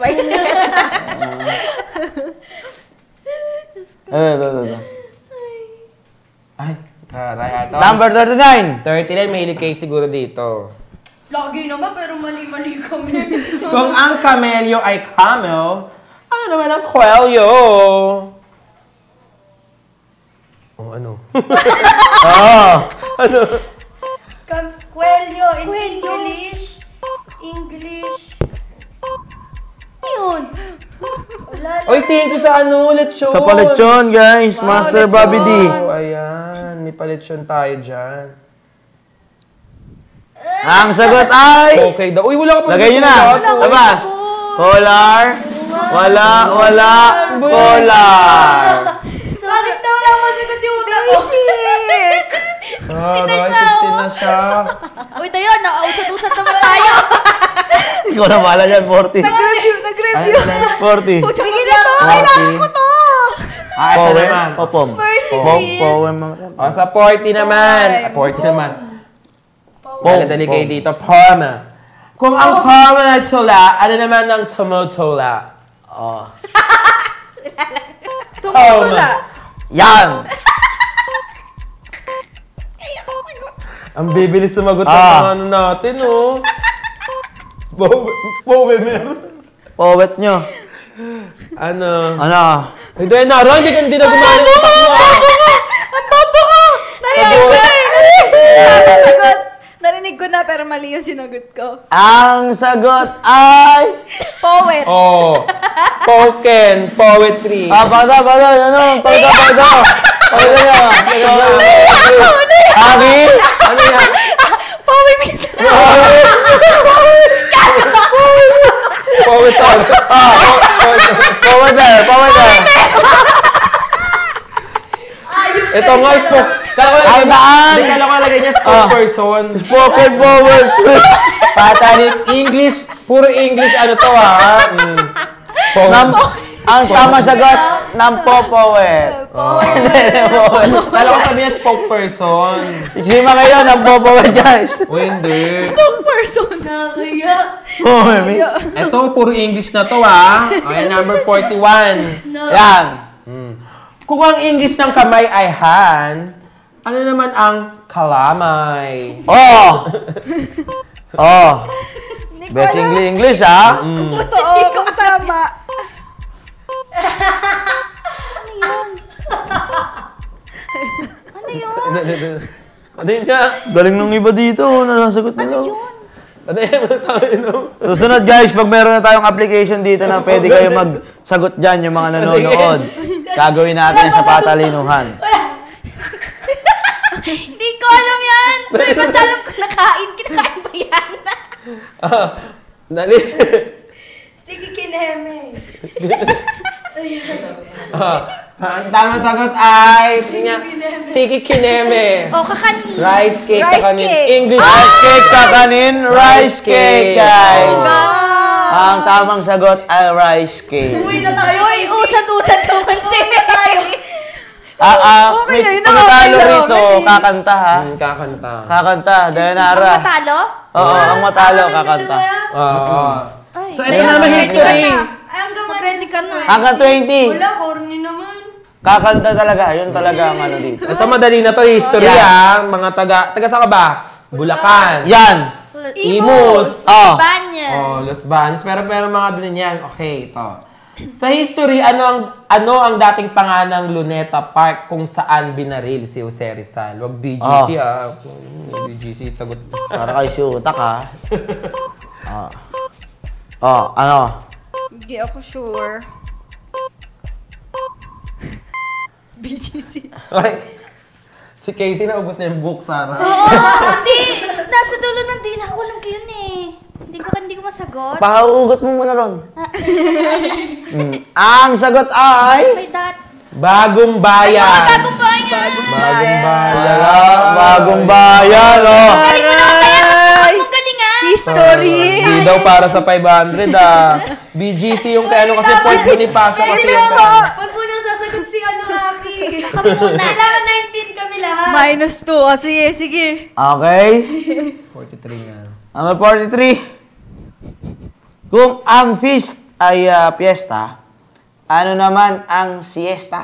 Ito. Ay, taray ito. Number 39. 39, mahilig kayo siguro dito. Lagi naman, pero mali-mali kami. Kung ang camelyo ay camel, ano naman ang kwelyo? Oh, ano? Kwelyo, in English. Yun. Wala na. Oy, thank you sa lechon. Sa paletsyon, guys. Master Bobby D. Oh, ayan. May paletsyon tayo dyan. Ang sagot ay... Okay daw. Uy, wala ka pa. Lagay nyo na. Labas. Collar. Wala. Collar. So, Bakit daw lang masagot yung utak ko? basic. Aray, 16 na siya. Uy, tayo, nausad-usad naman tayo. Ikaw na mahala dyan, 40. Nag-review. 40. Sige na to. Kailangan ko to. Ito naman. Popom. Mercy, please. Poem. Sa 40 naman. 40 naman. Dali kayo dito. Parma. Kung ang parma ay tula, ano naman ang tumutula? Tumutula. Yan. Ang bibilis sumagot ng natin, oh. Poemer. Poet nyo. Ano? Ano? Hindi na gumana yung utak mo. Ang bobo ko. Narinig ko na pero mali yung sinagot ko. Ang sagot ay... Poet. Oh. Poetry. Pakita. Pakita nyo. Abi? Ano yan? Power minsan. Forward down. Forward there. Ito nga, Ang daan. Kala ko lagay niya spokesperson. Spoken forward. Patalit. English. Puro English ano to ha. Ang tamang sagot, nampopowet. Kala ko sabi niya spokesperson. Iksima kayo, nampopowet guys. O hindi. Spokesperson. Nakakaya. Miss. Ito, puro English na to ha. Okay, number 41. Yan. Kung ang English ng kamay ay hand, ano naman ang kalamay? Oh. Best English ha? Totoo, kung tama. Ano yun? Ano yun nga? Galing ng iba dito, nasasagot nila. Ano yun? Susunod guys, pag meron na tayong application dito na pwede kayo magsagot dyan yung mga nanonood, gagawin natin sa patalinuhan. Hindi ko alam yan. Basta alam ko kinakain ba yan? Dali. Sticky kineme. Ang tamang sagot ay sticky kineme. O, kakanin. Rice cake Rice kakanin. cake. English. Rice cake kakanin, rice cake guys. Oh. Ang tamang sagot ay rice cake. Uwi na tayo. Uy, usad-usad naman tayo. Okay na, yun na Panatalo okay rito, kakanta ha. Kakanta. Kakanta, Dayanara. Ang matalo? Oo, ang matalo, kakanta. Oo. Ay, So, ito naman history. Ay, hanggang mag-ready ka na. Hanggang 20. Wala, corny naman. Kakanta talaga, yun talaga ang ano dito. Ito madali na to, history Yan. Mga taga saan ka ba? Bulacan. Yan. Imus. Oh. Banyas. Oh, Los Baños. Pero mga doon yan. Okay, ito. Sa history, ano ang dating pangalan ng Luneta Park kung saan binaril si Jose Rizal? Wag BGC ah. BGC, sagot. Para kay si Utak ha. Ano? Hindi ako sure. BGC. Okay. Si Casey na ubos na yung book, Sarah. Oo, hindi. Nasa dulo ng dila ko. Alam ko yun eh. Hindi ko masagot. Pakaugot mo muna ron. Ang sagot ay... May dat. Bagong bayan. Bagong bayan. Bagong bayan. Bagong bayan, oh. Galing mo naman kaya. Ang galing ah. History. Hindi daw para sa 500 ah. BGC yung kay ano kasi Point Bonifacio kasi yung Pag munang sasagot si Aki. Kami muna. Kailangan 19 kami lahat. -2. Oh, sige. Okay. 43 na. Number 43. Kung ang feast ay piyesta, ano naman ang siesta?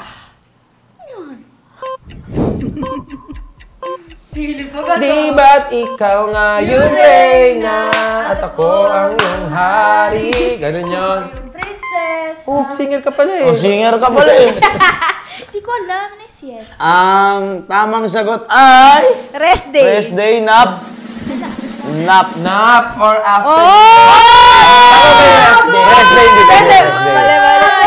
Silip agad. Di ba't ikaw nga yung reyna at ako ang iyong hari? Ganun yun. Yung princess. Oh, singer ka pala eh. Oh, singer ka pala eh. Hindi ko alam na yes. Ang tamang sagot ay... Rest day. Rest day, nap. Nap. Nap or after? Rest day, hindi ka rest day.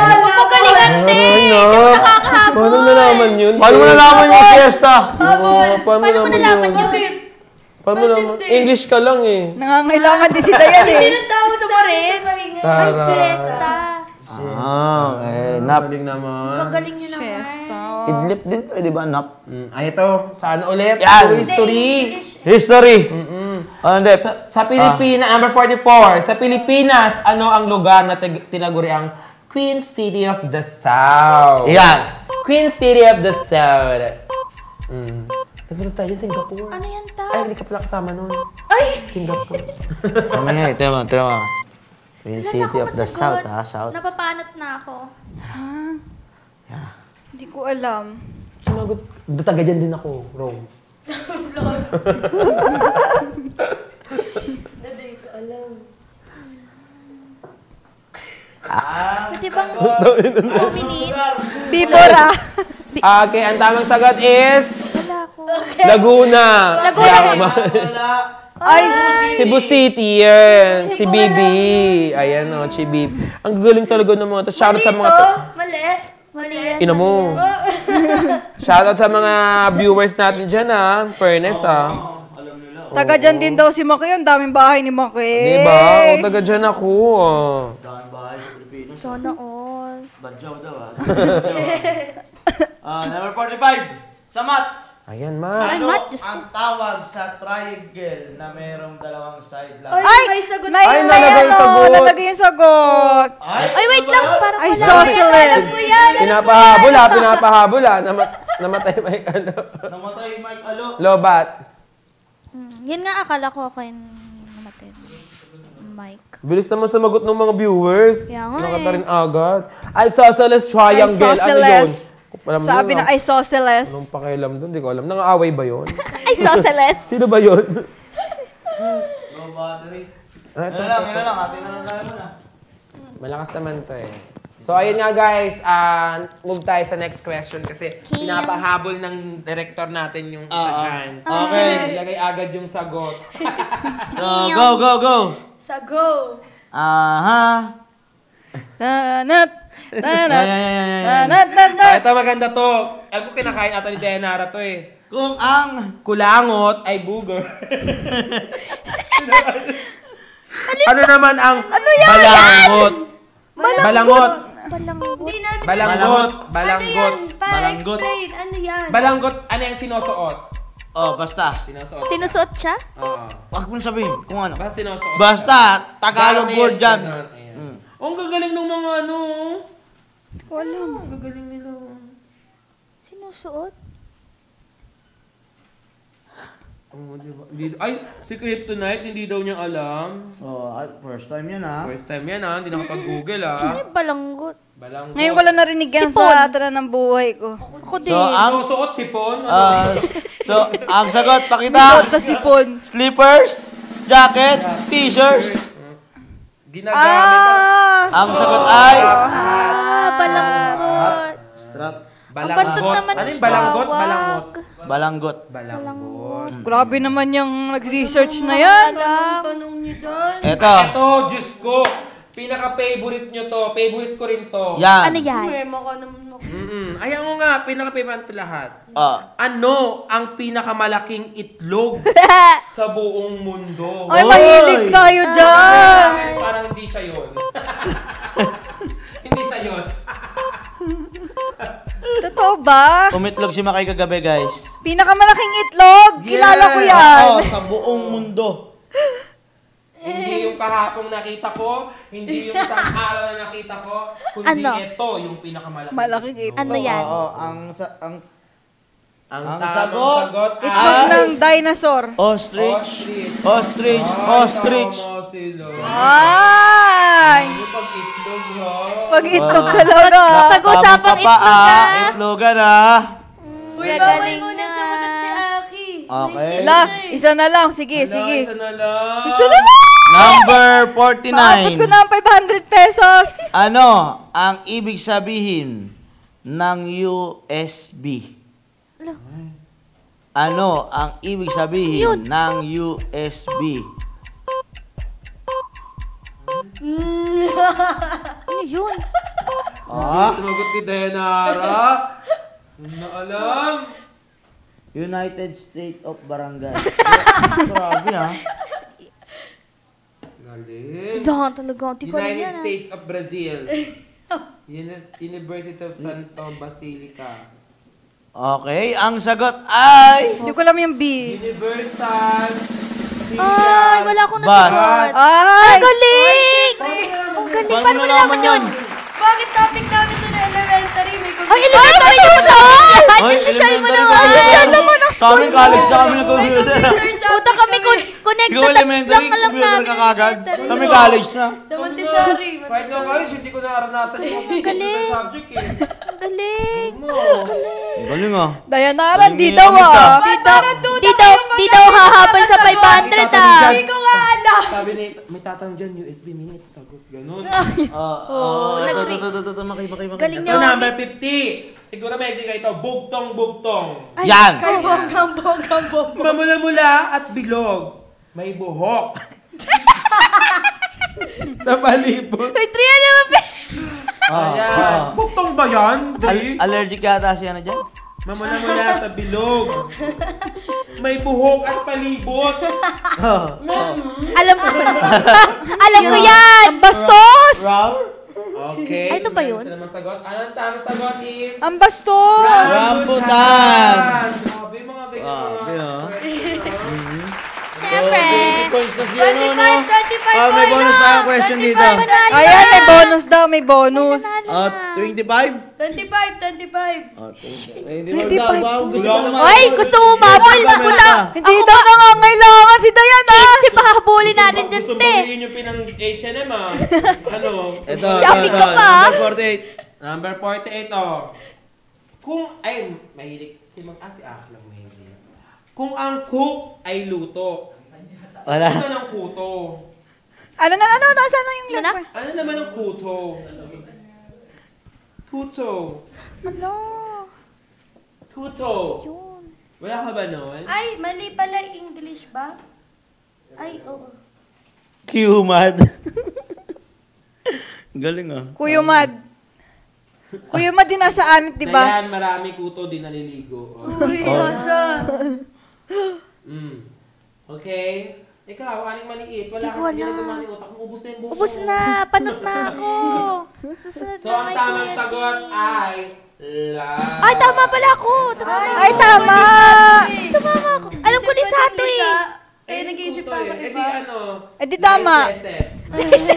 Huwag mo galingan din. Nakakahabol. Paano nalaman yun? Paano mo nalaman yung siesta? Oo, paano Paano mo nalaman yun? Paano nalaman? English ka lang eh. Nangangailangan din si Dayan eh. Gusto mo rin? Ay, siesta. Okay, nap. Galing naman. Kagaling niyo naman. Siesta. Idlip din to, di ba? Nap. Ay, ito. Saan ulit? Yan. History. History. Ano, Dep? Sa Pilipinas, number 44. Sa Pilipinas, ano ang lugar na tinaguri ang Queen City of the South? Yan. Queen City of the South. Nagpunta tayo sa Singapore. Ano yan ta? Ay, hindi ka pala kasama nun. Ay! Singapore. Mamaya, tira mo. Queen Wala na City ako of the masagot. South, ha? South. Napapanot na ako. Hindi ko alam. Sumagot. Taga dyan din ako, Rome. Hindi ko alam. Pwede bang 2 minutes? Bibora. Okay, ang tamang sagot is Wala ako. Laguna. Laguna. Ay, Cebu City, yan. Si Bibi. Ayan o, si Bibi. Ang galing talaga ng mga to. Shoutout sa mga to. Mali. Mali yan. Ina mo. Shoutout sa mga viewers natin dyan, ha. Fairness, ha. Taga dyan din daw si Maki. Ang daming bahay ni Maki. Diba? O, taga dyan ako. Sana all. Badyaw daw number 45. Samat. Ayan, ma. Ay, Mat, Diyos ko. Ang tawag sa triangle na mayroong dalawang side lang? Ay, may sagot May, Ay, may nalagay yung sagot. nalagay yung sagot. Ay, wait lang. Parang Ay, wala. sauceless. Pinapahabol, ha. Pinapahabol, ha. Namatay Mike, ano. Namatay Mike Alo. Lobat. Yan nga, akala ko ako yung namatay. Mike. Bilis naman sumagot ng mga viewers. Kaya nga Nakata eh. rin agad. Ay, sauceless triangle. Ano yun? Sauceless. Alam mo Sabi yun, na ay sauceless. Anong pakialam doon? Hindi ko alam. Nangaaway ba yun? Ay, sauceless. Sino ba yun? No battery. Ito, Yun na lang. Atin na lang tayo muna. Malakas naman to eh. So, ayun nga guys. Move tayo sa next question kasi pinapahabol ng director natin yung isa dyan. Okay. Ilagay agad yung sagot. So, go. Sa go. Aha. Tanat. Tanat. Ito maganda to. Alam ko kinakain ata ni Dayanara to eh. Kung ang Kulangot ay booger. Ano naman ang balangot? Balangot. Balangot. Balangot. Para explain, ano yan? Balangot, ano yung sinusuot? basta. Sinusuot. Sinusuot siya? Oo. Wag mo sabihin kung ano. Basta sinusuot. Basta, Tagalog word dyan. Oh, ang gagaling ng mga ano. Wala. Ang gagaling nila. Sinusuot? Oh, diba? Ay, si Kryptonite, hindi daw niya alam. First time yan ha. First time yan ha, hindi nakapag-google ha. Ano yung balanggot? Balangot. Ngayon ko lang narinig yan Sipon. sa tanan ng buhay ko. Ako din. So, ang Sinusuot sipon? ang sagot, Suot pakita. na sipon. Slippers, jacket, t-shirts. Ginagamit Ang sagot ay Balangot. strap. Ang bantot naman Ano ng yung balangot? tawag. Balangot. Balangot. Balangot. Grabe naman yung nag-research na yan. Tanong niyo dyan. Eto. Ito, Diyos ko. Pinaka-favorite nyo to. Favorite ko rin to. Yan. Ano yan? Memo ka naman ako. Ayaw mo nga, pinaka-favorite ko lahat. Ah. Ano ang pinakamalaking itlog sa buong mundo? Ay, mahilig tayo dyan. Parang hindi siya yun. Hindi siya yun. Totoo ba? Umitlog si Makay kagabi, guys. Pinakamalaking itlog. Kilala ko yan. Sa buong mundo. Hindi yung kahapong nakita ko, hindi yung isang araw na nakita ko, kundi Ano? ito yung pinakamalaki. Malaking itlog. Ano yan? Oo, Ang ang tamang sagot Itlog ay... ng dinosaur. ostrich. Ostrich. Ostrich. Ay! Pag itlog, ha? Pag itlog talaga. Pag-usapang itlog ka. Itlogan ha. Uy, Gagaling bawal mo na na. sumagot si Aki. Okay. Ala, isa na lang. Sige, sige. Isa na lang. Isa na lang! Number Paabot ko 49. na ang 500 pesos. Ano ang ibig sabihin ng USB? Ano ang ibig sabihin ng USB? Ano yun? Sumagot ni Dayanara. Hindi na alam. United States of Barangay. Grabe ha. Galing. Dahan talaga. Di ko alam United yan. States of Brazil. University of Santo Basilica. Okay, ang sagot ay... Hindi ko alam yung B. Universal. Ay, wala akong Bus. nasagot. Ay! Ang galing! Ang galing. Paano mo nalaman yun? Bakit topic namin doon na elementary? May Ay, elementary social! Ay, social mo naman. Social naman ang Sa amin college, sa amin nag-computer. Puta kami connect Ikaw na touch elementary, lang alam computer namin. ka kagad. Elementary. Kami college na. Sa Montessori. Kahit na college, hindi ko naranasan yung galing. subject eh. Ang galing. Ang galing ah. Dayanara, di Galing daw niya, ah. Di daw hahabol sa 500 ah. Hindi ko nga alam. Sabi ni, may tatanong dyan, USB mini, ito sagot. Ganun. Makay. Galing Ito, niya. number 50. Siguro may kayo ito, bugtong-bugtong. Yan. Kay bonggang. Mamula-mula at bilog. May buhok. Sa palibot. May 3 naman. Ayan. Bugtong ba yan? Dali. Allergic yata siya na dyan. Mamula-mula sa bilog. May buhok at palibot. Alam ko. Alam ko yan! Ang bastos! Okay. Ay, ito ba yun? Anong sagot? Anong tamang sagot is... Ang bastos! Rambutan! Grabe, mga ganyan mga... Siyempre. 20 points na siya, no? 25 May bonus na question dito. Ayan, may bonus daw, may bonus. 25? 25. Hindi mo daw. Gusto mo naman. Oy, gusto mo umabol? Puta. Hindi daw nangangailangan si Diana. Kasi baka habulin natin dyan, Gusto te. bawiin yung pinang H&M, ah. Ano? Ito, Shopping ka pa, Number 48. Number 48, oh. Kung, ay, mahilig. Si Ak lang mahilig. Kung ang cook ay luto, Wala. ano ng kuto? Ano? Nasaan na yung Ano na? link? Ano naman ang kuto? Kuto. Ano? Kuto. Yun. Wala ka ba nun? Ay, mali pala English ba? Ay, oo. Q-mad. Galing ah. Kuyumad. Kuyumad din nasa anit, di ba? Na yan, marami kuto din naliligo. Oh. Uy, asa. Okay? Ikaw, aling maliit. Wala Di ko kang alam. ginagawa ng utak. Ubus na yung buhok Ubus mo. na. Panot na ako. Susunod So, na ang kay tamang Kuya sagot T. ay... Ay, tama pala ako. Ay, tama! Tumama ako. Alam ko ni Sato eh. Kaya nag-iisip pa ako Eh di iba. ano? Eh di tama. Lies.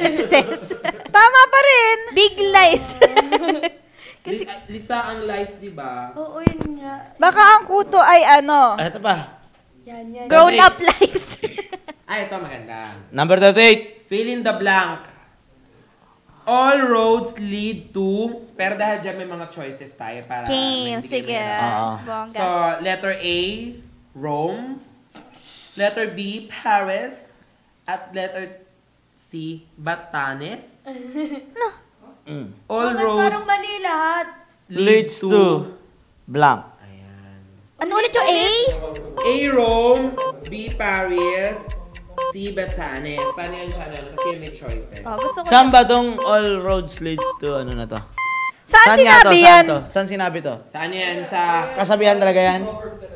Tama pa rin. Big lies. Kasi, Lisa ang lies, di ba? Oo, yun nga. Baka ang kuto ay ano. Ito pa. Yan. grown up lies. Ay, ito maganda. Number 38. Fill in the blank. All roads lead to... Pero dahil dyan may mga choices tayo para... Game, hindi kayo sige. mahirapan. Bongga. So, letter A, Rome. Letter B, Paris. At letter C, Batanes. All Bakit roads parang mali lahat? Leads to blank. Ayan. Ano ulit yung A? A, Rome. B, Paris. C, Batanes. Paano yan siya? Kasi may choices. Oh, gusto ko. Saan ba tong all roads leads to ano na to? Saan nga to? sinabi Saan yan? to? Saan sinabi to? Saan yan? Sa Kasabihan talaga yan?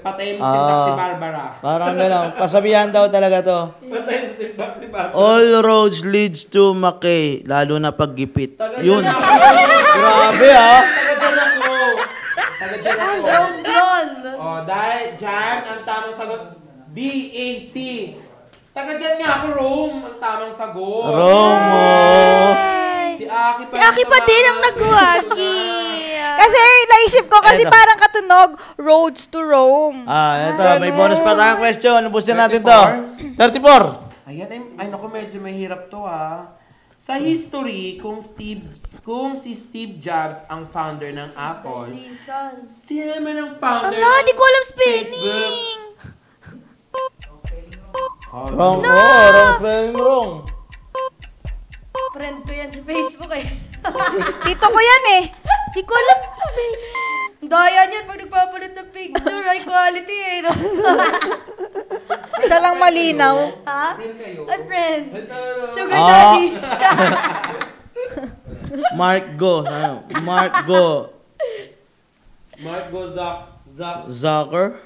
patay mo sintak si Barbara. Parang gano'n. Kasabihan daw talaga to. Patay mo sintak si Barbara. All roads leads to Makay, lalo na paggipit. Taga Yun. dyan ako. Grabe ah. Taga dyan ako. Taga dyan ako. Blonde. Oh, dahil dyan, ang tamang sagot, B-A-C. Taga dyan nga ako, Rome. Ang tamang sagot. Romo. Si Aki pa. Si Aki pa din ang nagwagi. Kasi naisip ko kasi Eto. parang katunog, roads to Rome. Ito, may bonus pa tayong question. Ubusin natin to. 34. Ayan, ay naku, medyo mahirap to ah. Sa history, kung si Steve Jobs ang founder ng Apple, Reasons. sino naman ang founder Ala, di ko alam Facebook? spelling. Wrong. Oh, wrong spelling wrong. Friend ko yan sa Facebook eh. Tito ko yan eh. Di ko alam spelling. Daya niyan pag nagpapalit ng picture. High quality eh. No? Siya lang malinaw. Ha? Friend kayo? Ay, friend. Sugar Ah. daddy. Mark Go. Ano? Mark Go. Mark go Zucker.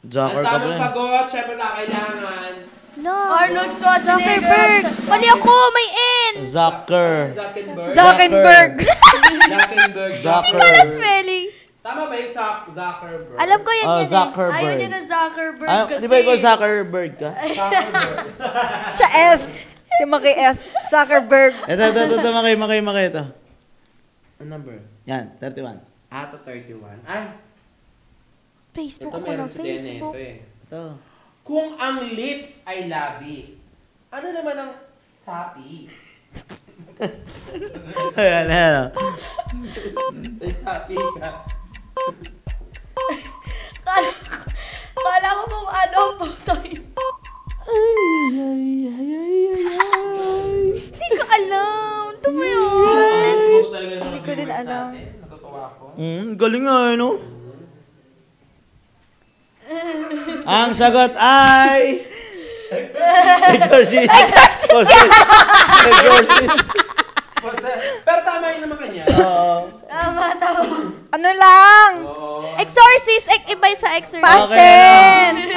Zucker Ang ka tamang ba? sagot, syempre na kailangan. No. Arnold Schwarzenegger. Zuckerberg. Mali ako, may N. Zucker. Zuckerberg. Zuckerberg. Zuckerberg. Zucker. Ano spelling? Tama ba yung Zuckerberg? Alam ko yan Oh, yan eh. Ayaw Zuckerberg. niya na Zuckerberg Ah, kasi. di ba ikaw Zuckerberg ka? Zuckerberg. Siya S. Si Maki S. Zuckerberg. Ito, makay ito. Ang number? Yan, 31. Ato 31. Ay, Facebook ito ako meron ng si Dene. Facebook. Ito eh. Ito. Kung ang lips ay labi, ano naman ang sapi? Ayan. Ay, sapi ka. Kala ko kung ano ang putoy. Hindi ko alam. Ito mo yun. Hindi ko din alam. Natutuwa ako. Galing nga, no? Ang sagot ay... Exorcist. Exorcist. Pero tama Okay naman kanya. Tama, tama. Ano lang? Exorcist, iba sa exorcist. Past Okay. tense.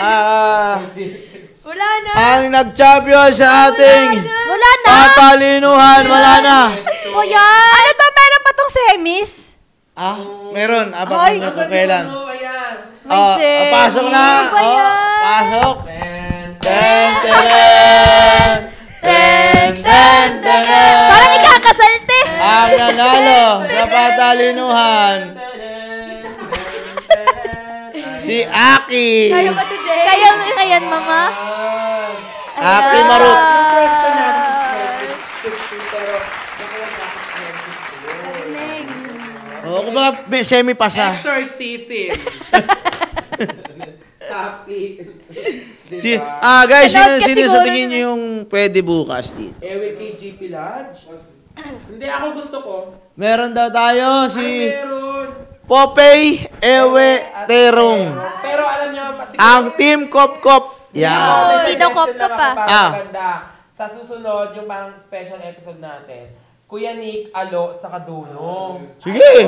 Wala na. Ang nag-champion sa ating Wala na. patalinuhan, wala na. Kuya. Ano to? Meron pa tong semis? Meron. Abangan nyo kung kailan. May semis. Pasok na. Ano ba yan? Pasok. Parang ikakasalte. Ang nanalo sa patalinuhan, si Aki. Kaya yan, mama. Aki Maruk. Kung ba may semi-pass ha? Exorcism. Happy. Guys, Shoutout ka sino siguro sa tingin na- nyo yung pwede bukas dito? Ewe kay GP Lodge. Hindi, ako gusto ko. Meron daw tayo Ay, si meron. Popeye Ewe Terong. Pero alam niyo, siguro, Ang Team Kop-Kop. Yan. Hindi daw kop-kop pa. Maganda. Sa susunod, yung parang special episode natin, Kuya Nick, Alo, sa Kadunong. Sige.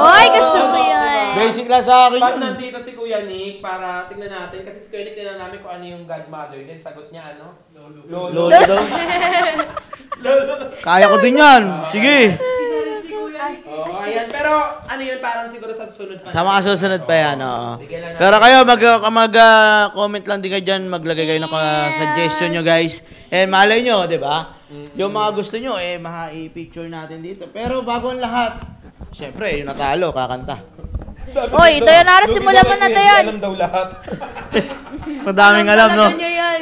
Oy, gusto ko yan. Basic lang sa akin Pag yun. nandito si Kuya Nick, para tingnan natin, kasi si Kuya Nick tingnan namin kung ano yung godmother din. Sagot niya, ano? Lolo. Lolo daw. Kaya ko din yan. Sige. Oo, ayan. Pero ano yun, parang siguro sa susunod pa. Sa mga susunod pa yan, oo. Bigyan lang natin. Pero kayo, comment lang din kayo dyan, maglagay kayo ng suggestion nyo, guys. Malay nyo, di ba? Yung mga gusto nyo, i-picture natin dito. Pero bago ang lahat, syempre, yung natalo, kakanta. Oy, Dayanara, simulan mo na, Dayan. Alam daw lahat. Madaming alam, no?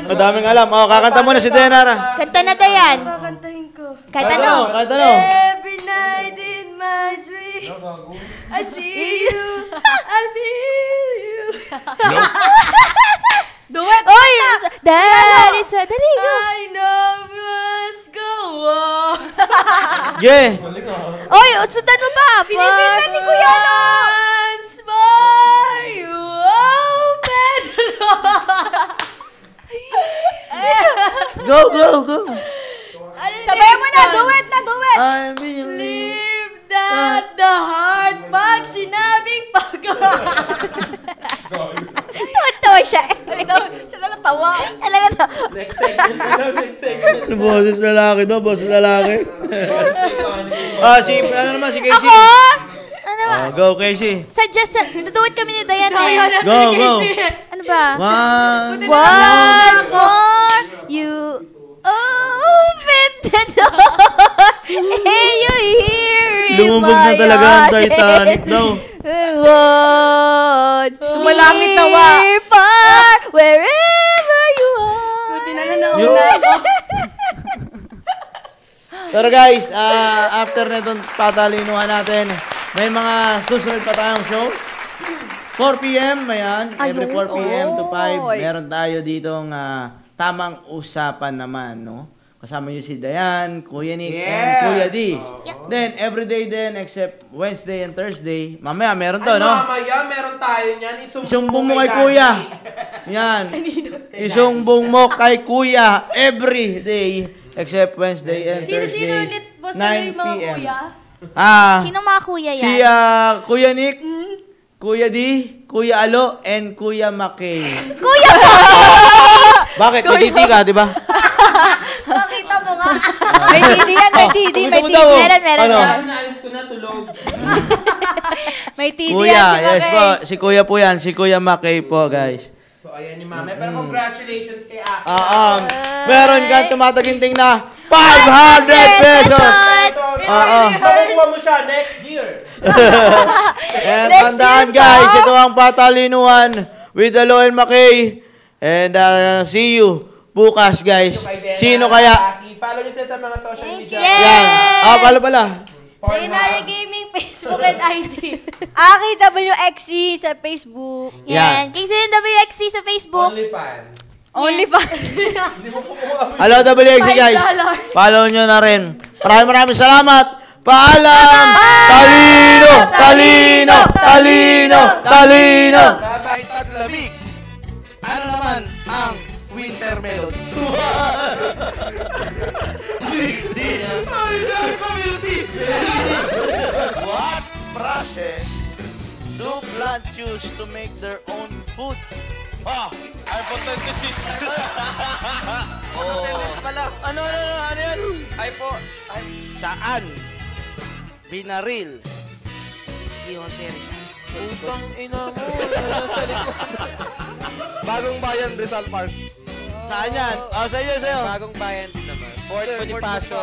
Madaming alam. Kakanta muna si Dayanara. Kanta na, Dayan. Kakantahin ko. Kahit ano. Kahit ano. Every night in my dreams, I see you, I feel you. Duet. Oy, dali sa, dali go. I know must go on. Yeah. Oy, sundan mo ba? Pinipil na ni Kuya Lo. Once more you open the door. Go. Sabayan mo na. Duet na, duet. I believe. Leave that the heart pag sinabing Tuwa siya. Siya lang natawa. Talaga to. Next segment na lang, next segment. Boses lalaki daw, boses lalaki. Ano naman, si Casey. Ako? Ano ba? Go, Casey. Suggest, duduwit kami ni Dayan eh. Go. Ano ba? One. Once more, you open the door. Hey, you hear in Lumubog na my talaga ang heart. Titanic daw. One, Sumalangit tawa. near, far, wherever you are. Yo. Pero guys, after na itong patalinuhan natin, may mga susunod pa tayong show. 4 p.m. Ayan, every 4 p.m. to 5. Meron tayo ditong tamang usapan naman, no? Kasama nyo si Dayan, Kuya Nick, and Kuya D. Then, everyday din, except Wednesday and Thursday. Mamaya, meron to, no? Mamaya, meron tayo niyan. Isumbong mo kay Kuya. Yan. Isumbong mo kay Kuya every day except Wednesday and Thursday. Sino ulit? Boss, 9 yung mga p.m. kuya? Sino mga kuya yan? Si Kuya Nick, Kuya D, Kuya Alo, and Kuya Makay. Kuya po! Bakit? May titi ka, di ba? Makita mo nga. May TD yan, may TD, may Tumitaw TD. mo daw. Meron. Ano? Naalis ko na, tulog. May TD Kuya, yan, si yes Makay. po. Si Kuya po yan. Si Kuya Makay po, guys. So, ayan yung mami. Pero congratulations kay Aki. Meron kang tumataginting na 500 pesos. Makukuha mo siya next year. And tandaan guys, ito ang patalinuhan with Alo and Makay. And see you bukas guys. Sino kaya? Follow nyo sila sa mga social media. Yan. Pala. Dayanara Gaming, Facebook and IG. Aki WXC sa Facebook. Yan. Kingsley WXC sa Facebook. OnlyFans. Hello WXC guys. $5. Follow nyo na rin. Maraming salamat. Paalam! Talino! Kahit at lamig, ano naman ang winter melon? Community! plant choose to make their own food? iPhone 26. Series pala. Ano yan? iPhone. Saan binaril si Jose Rizal? Utang ina mo. Bagong Bayan, Rizal Park. Saan yan? Sa'yo. Bagong Bayan din naman. Fort Bonifacio.